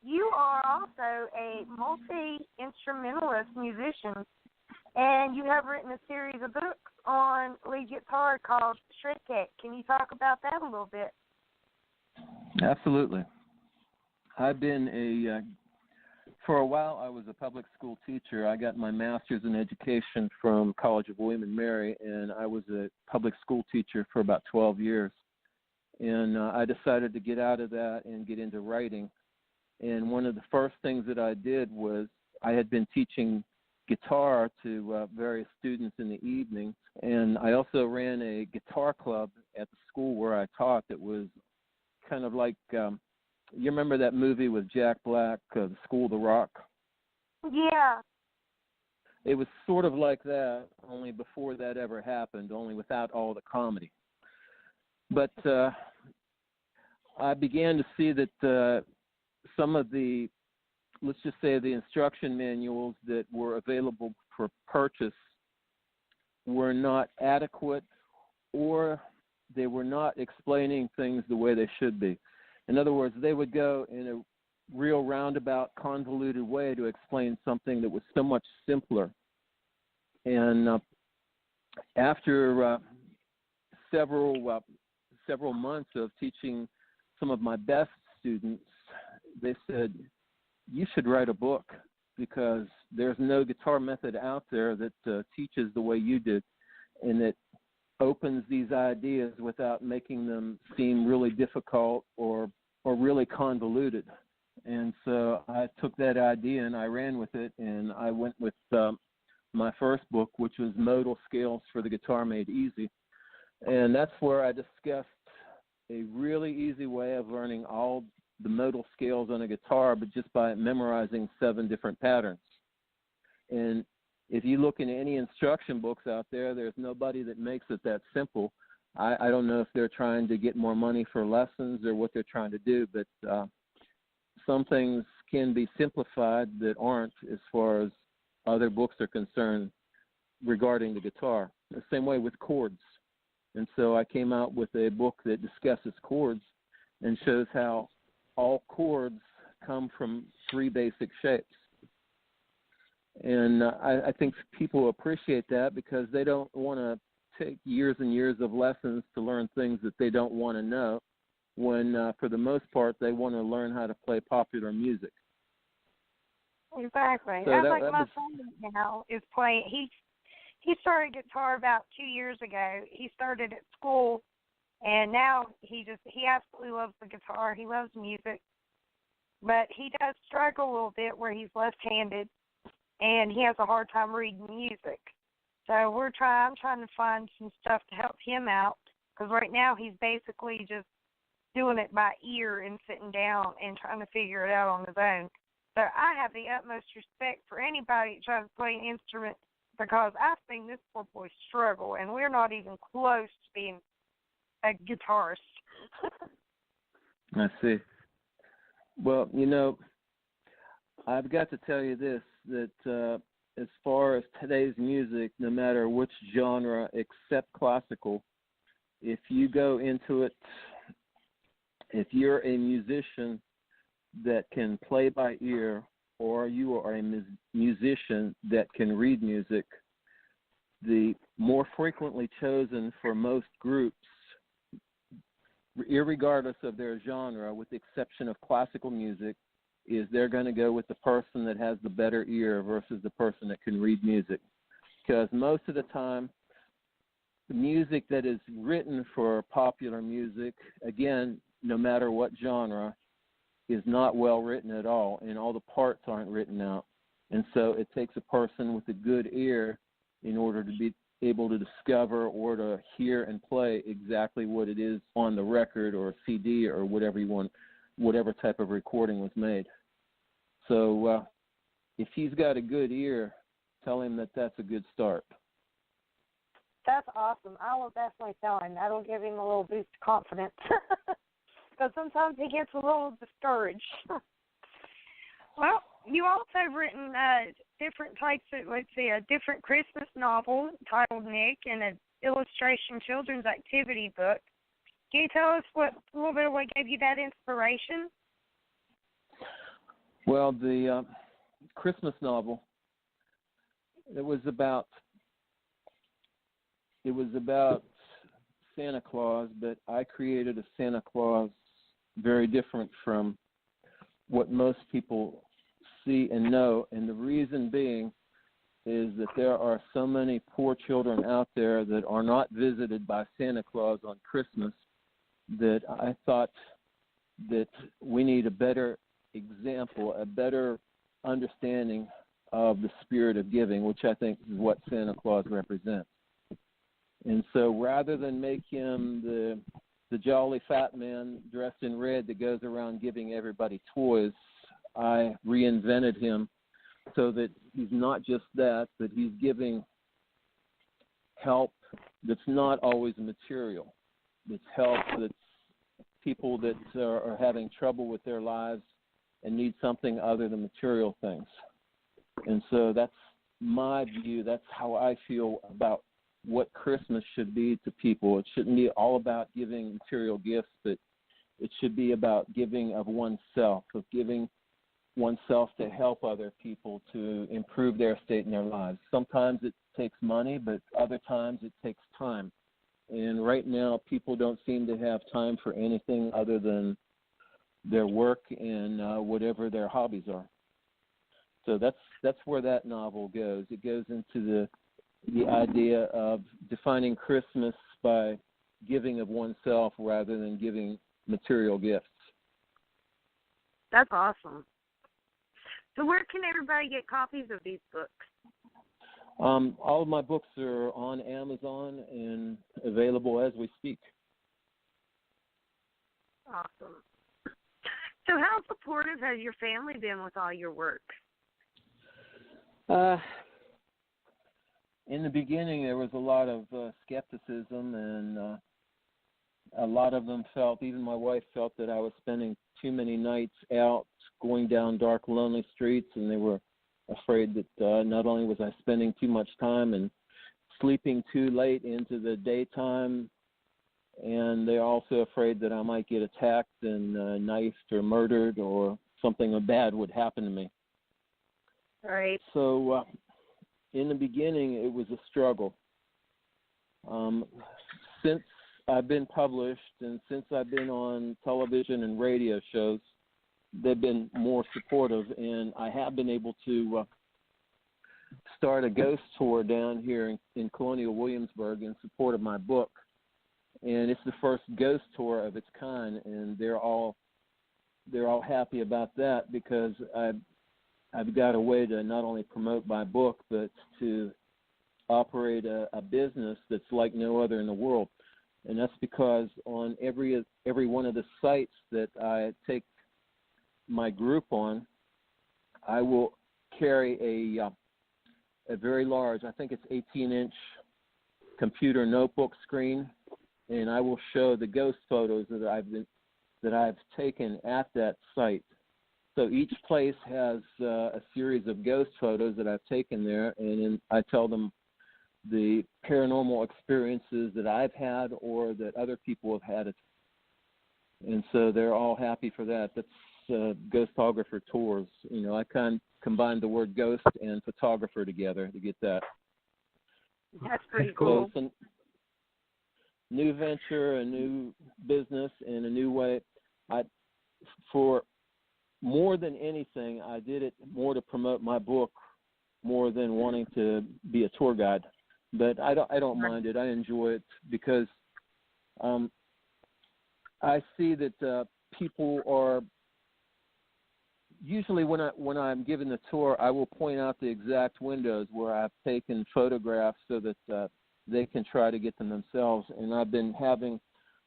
you are also a multi-instrumentalist musician, and you have written a series of books on lead guitar called Shred Tech. Can you talk about that a little bit? Absolutely. I've been for a while I was a public school teacher. I got my master's in education from College of William and Mary, and I was a public school teacher for about 12 years. And I decided to get out of that and get into writing. And one of the first things that I did was I had been teaching guitar to various students in the evenings, and I also ran a guitar club at the school where I taught that was kind of like, you remember that movie with Jack Black, The School of the Rock? Yeah. It was sort of like that, only before that ever happened, only without all the comedy. But I began to see that some of the, let's just say the instruction manuals that were available for purchase were not adequate, or they were not explaining things the way they should be. In other words, they would go in a real roundabout, convoluted way to explain something that was so much simpler. And after several months of teaching some of my best students, they said, you should write a book because there's no guitar method out there that teaches the way you did, and it opens these ideas without making them seem really difficult or really convoluted. And so I took that idea and I ran with it, and I went with my first book, which was Modal Scales for the Guitar Made Easy. And that's where I discussed a really easy way of learning all the modal scales on a guitar, but just by memorizing 7 different patterns. And if you look in any instruction books out there, there's nobody that makes it that simple. I don't know if they're trying to get more money for lessons or what they're trying to do, but some things can be simplified that aren't as far as other books are concerned regarding the guitar. The same way with chords. And so I came out with a book that discusses chords and shows how all chords come from 3 basic shapes. And I think people appreciate that because they don't want to take years and years of lessons to learn things that they don't want to know when, for the most part, they want to learn how to play popular music. Exactly. So That's that my was, son now is playing. He started guitar about 2 years ago. He started at school, and now he absolutely loves the guitar. He loves music, but he does struggle a little bit where he's left-handed, and he has a hard time reading music. So I'm trying to find some stuff to help him out because right now he's basically just doing it by ear and sitting down and trying to figure it out on his own. So I have the utmost respect for anybody that tries to play an instrument because I've seen this poor boy struggle, and we're not even close to being a guitarist. I see. Well, I've got to tell you this, that as far as today's music, no matter which genre except classical, if you go into it, if you're a musician that can play by ear, or you are a musician that can read music, the more frequently chosen for most groups, irregardless of their genre, with the exception of classical music, is they're going to go with the person that has the better ear versus the person that can read music. Because most of the time, the music that is written for popular music, again, no matter what genre, is not well written at all, and all the parts aren't written out. And so it takes a person with a good ear in order to be able to discover or to hear and play exactly what it is on the record or CD or whatever you want, whatever type of recording was made. So if he's got a good ear, tell him that that's a good start. That's awesome. I will definitely tell him. That'll give him a little boost of confidence. Because sometimes he gets a little discouraged. Well, you also have written different types of, let's see, a different Christmas novel titled Nick and an illustration children's activity book. Can you tell us a little bit of what gave you that inspiration? Well, the Christmas novel, it was about Santa Claus, but I created a Santa Claus very different from what most people see and know, and the reason being is that there are so many poor children out there that are not visited by Santa Claus on Christmas that I thought that we need a better example, a better understanding of the spirit of giving, which I think is what Santa Claus represents. And so rather than make him the jolly fat man dressed in red that goes around giving everybody toys, I reinvented him so that he's not just that, but he's giving help that's not always material. It's help that's people that are having trouble with their lives and need something other than material things. And so that's my view. That's how I feel about what Christmas should be to people. It shouldn't be all about giving material gifts, but it should be about giving of oneself, of giving oneself to help other people to improve their state in their lives. Sometimes it takes money, but other times it takes time. And right now, people don't seem to have time for anything other than their work and whatever their hobbies are. So that's where that novel goes. It goes into the idea of defining Christmas by giving of oneself rather than giving material gifts. That's awesome. So where can everybody get copies of these books? All of my books are on Amazon and available as we speak. Awesome. So how supportive has your family been with all your work? In the beginning, there was a lot of skepticism, and a lot of them felt, even my wife felt, that I was spending too many nights out going down dark, lonely streets, and they were afraid that not only was I spending too much time and sleeping too late into the daytime, and they're also afraid that I might get attacked and knifed or murdered or something bad would happen to me. Right. So in the beginning, it was a struggle. Since I've been published and since I've been on television and radio shows, they've been more supportive, and I have been able to start a ghost tour down here in Colonial Williamsburg in support of my book. And it's the first ghost tour of its kind, and they're all happy about that because I've got a way to not only promote my book, but to operate a business that's like no other in the world. And that's because on every one of the sites that I take my group on, I will carry a very large, I think it's 18-inch computer notebook screen, and I will show the ghost photos that I've taken at that site. So each place has a series of ghost photos that I've taken there, and I tell them the paranormal experiences that I've had or that other people have had. And so they're all happy for that. That's Ghostographer Tours. You know, I kind of combined the word ghost and photographer together to get that. That's pretty cool. So it's a new venture, a new business, and a new way. For more than anything, I did it more to promote my book more than wanting to be a tour guide. But I don't mind it. I enjoy it because I see that people are usually when I'm giving the tour, I will point out the exact windows where I've taken photographs so that they can try to get them themselves. And I've been having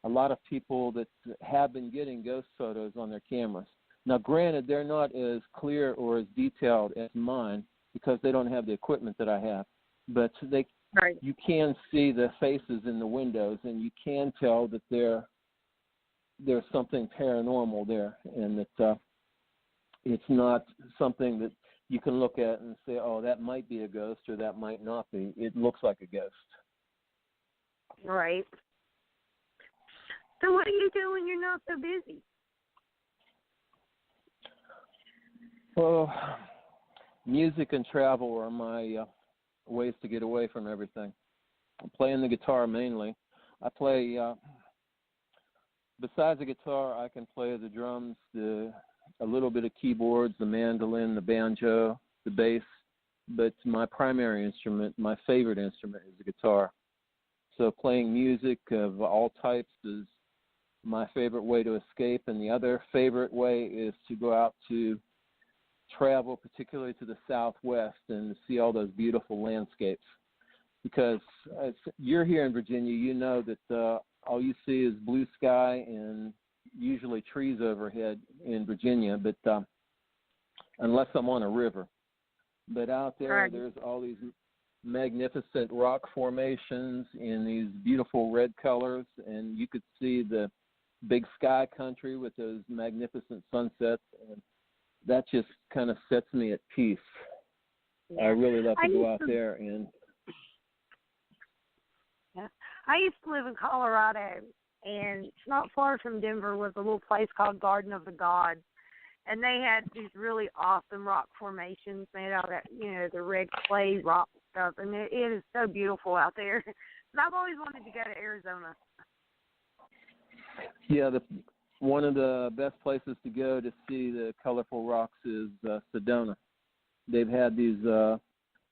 a lot of people that have been getting ghost photos on their cameras. Now, granted, they're not as clear or as detailed as mine because they don't have the equipment that I have. But you can see the faces in the windows, and you can tell that there's something paranormal there, and that it's not something that you can look at and say, oh, that might be a ghost or that might not be. It looks like a ghost. Right. So what do you do when you're not so busy? Well, music and travel are my ways to get away from everything. I'm playing the guitar mainly. I play, besides the guitar, I can play the drums, a little bit of keyboards, the mandolin, the banjo, the bass. But my primary instrument, my favorite instrument, is the guitar. So playing music of all types is my favorite way to escape. And the other favorite way is to go out to travel, particularly to the Southwest, and see all those beautiful landscapes. Because you're here in Virginia, you know that all you see is blue sky and usually trees overhead in Virginia, but unless I'm on a river. But out there, there's all these magnificent rock formations in these beautiful red colors, and you could see the big sky country with those magnificent sunsets, and that just kind of sets me at peace. Yeah. I really love to go out there and. Yeah, I used to live in Colorado, and not far from Denver was a little place called Garden of the Gods, and they had these really awesome rock formations made out of the red clay rock stuff, and it is so beautiful out there. And I've always wanted to go to Arizona. Yeah, one of the best places to go to see the colorful rocks is Sedona. They've had these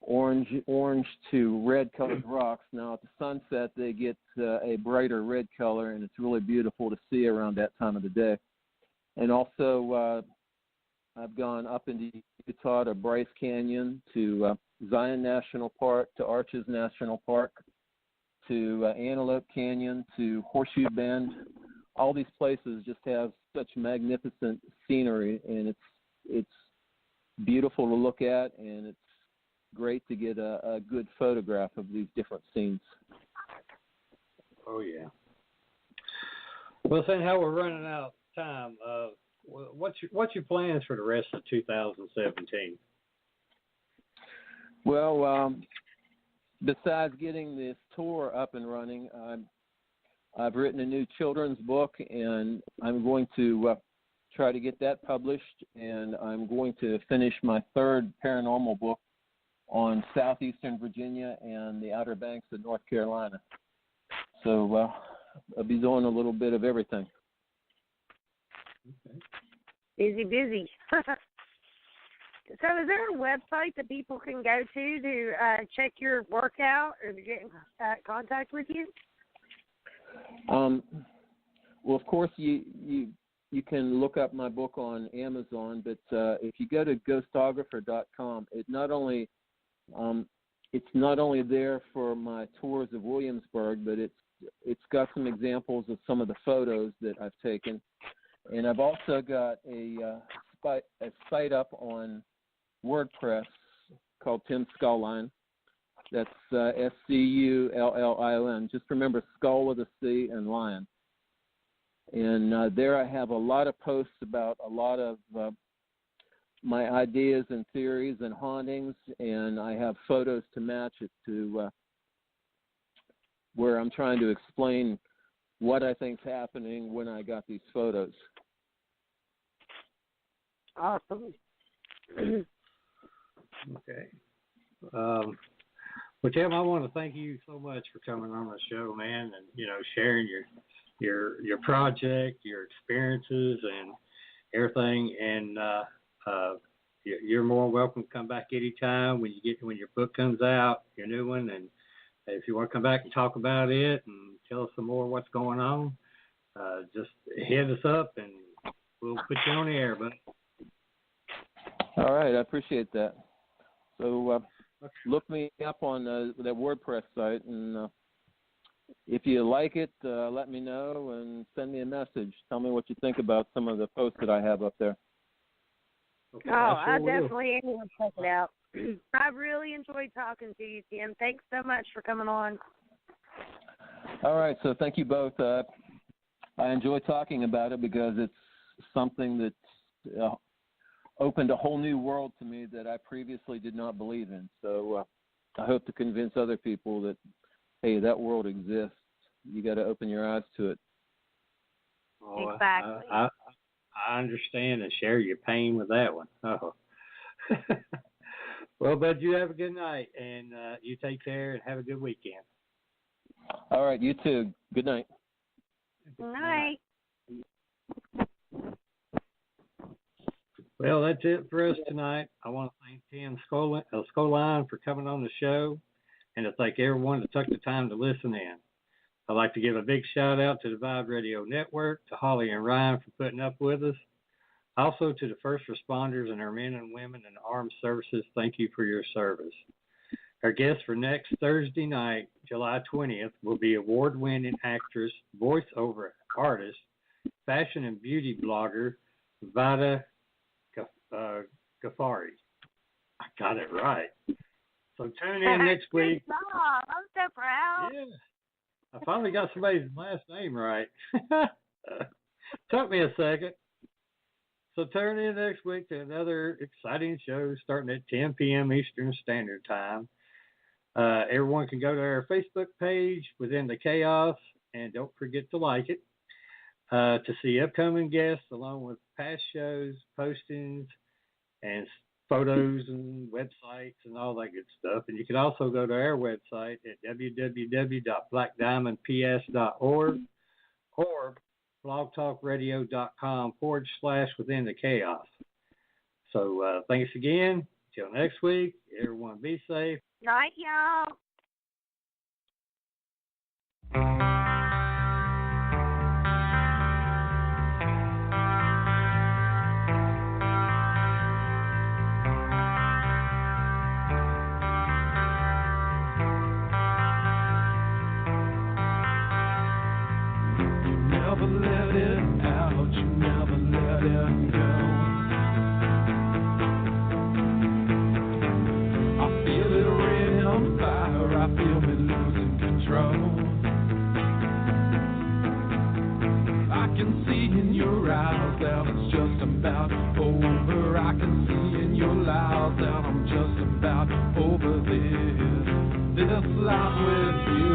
orange to red colored rocks. Now at the sunset they get a brighter red color, and it's really beautiful to see around that time of the day. And also I've gone up into Utah to Bryce Canyon, to Zion National Park, to Arches National Park, to Antelope Canyon, to Horseshoe Bend. All these places just have such magnificent scenery, and it's beautiful to look at, and it's great to get a good photograph of these different scenes. Oh, yeah. Well, seeing how we're running out of time, what's your plans for the rest of 2017? Well, besides getting this tour up and running, I've written a new children's book, and I'm going to try to get that published, and I'm going to finish my third paranormal book on southeastern Virginia and the Outer Banks of North Carolina. So I'll be doing a little bit of everything. Okay. Busy. So is there a website that people can go to check your work out or to get in contact with you? Well, of course, you can look up my book on Amazon, but if you go to ghostographer.com, it's not only there for my tours of Williamsburg, but it's got some examples of some of the photos that I've taken, and I've also got a site up on WordPress called Tim Scullion. That's Scullion. Just remember Skull with a C and Lion. And there I have a lot of posts about a lot of my ideas and theories and hauntings, and I have photos to match it to where I'm trying to explain what I think's happening when I got these photos. Awesome. Okay. Well, Tim, I want to thank you so much for coming on the show, man, and sharing your project, your experiences, and everything. And you're more welcome to come back anytime when your book comes out, your new one, and if you want to come back and talk about it and tell us some more what's going on, just hit us up and we'll put you on the air, buddy. All right, I appreciate that. So look me up on that WordPress site, and if you like it, let me know and send me a message. Tell me what you think about some of the posts that I have up there. Okay, I definitely am going to check it out. I really enjoyed talking to you, Tim. Thanks so much for coming on. All right, so thank you both. I enjoy talking about it because it's something that's opened a whole new world to me that I previously did not believe in. So I hope to convince other people that, hey, that world exists. You got to open your eyes to it. Oh, exactly. I understand and share your pain with that one. Oh. Well, bud, you have a good night, and you take care and have a good weekend. All right, you too. Good night. Good night. Well, that's it for us tonight. I want to thank Tim Scullion for coming on the show, and to thank everyone that took the time to listen in. I'd like to give a big shout out to the Vibe Radio Network, to Holly and Ryan for putting up with us. Also to the first responders and our men and women in the armed services, thank you for your service. Our guest for next Thursday night, July 20th, will be award-winning actress, voiceover artist, fashion and beauty blogger, Vada Ghaffari. I got it right. So tune in next week. Good job. I'm so proud. Yeah. I finally got somebody's last name right. Took me a second. So tune in next week to another exciting show starting at 10 p.m. Eastern Standard Time. Everyone can go to our Facebook page Within the Chaos, and don't forget to like it to see upcoming guests along with past shows, postings, and photos and websites and all that good stuff. And you can also go to our website at www.blackdiamondps.org or blogtalkradio.com/Within the Chaos. So thanks again. Till next week, everyone be safe. Night, y'all. Never let it out, you never let it go. I feel it raining on fire, I feel me losing control. I can see in your eyes that it's just about over. I can see in your lies that I'm just about over this life with you.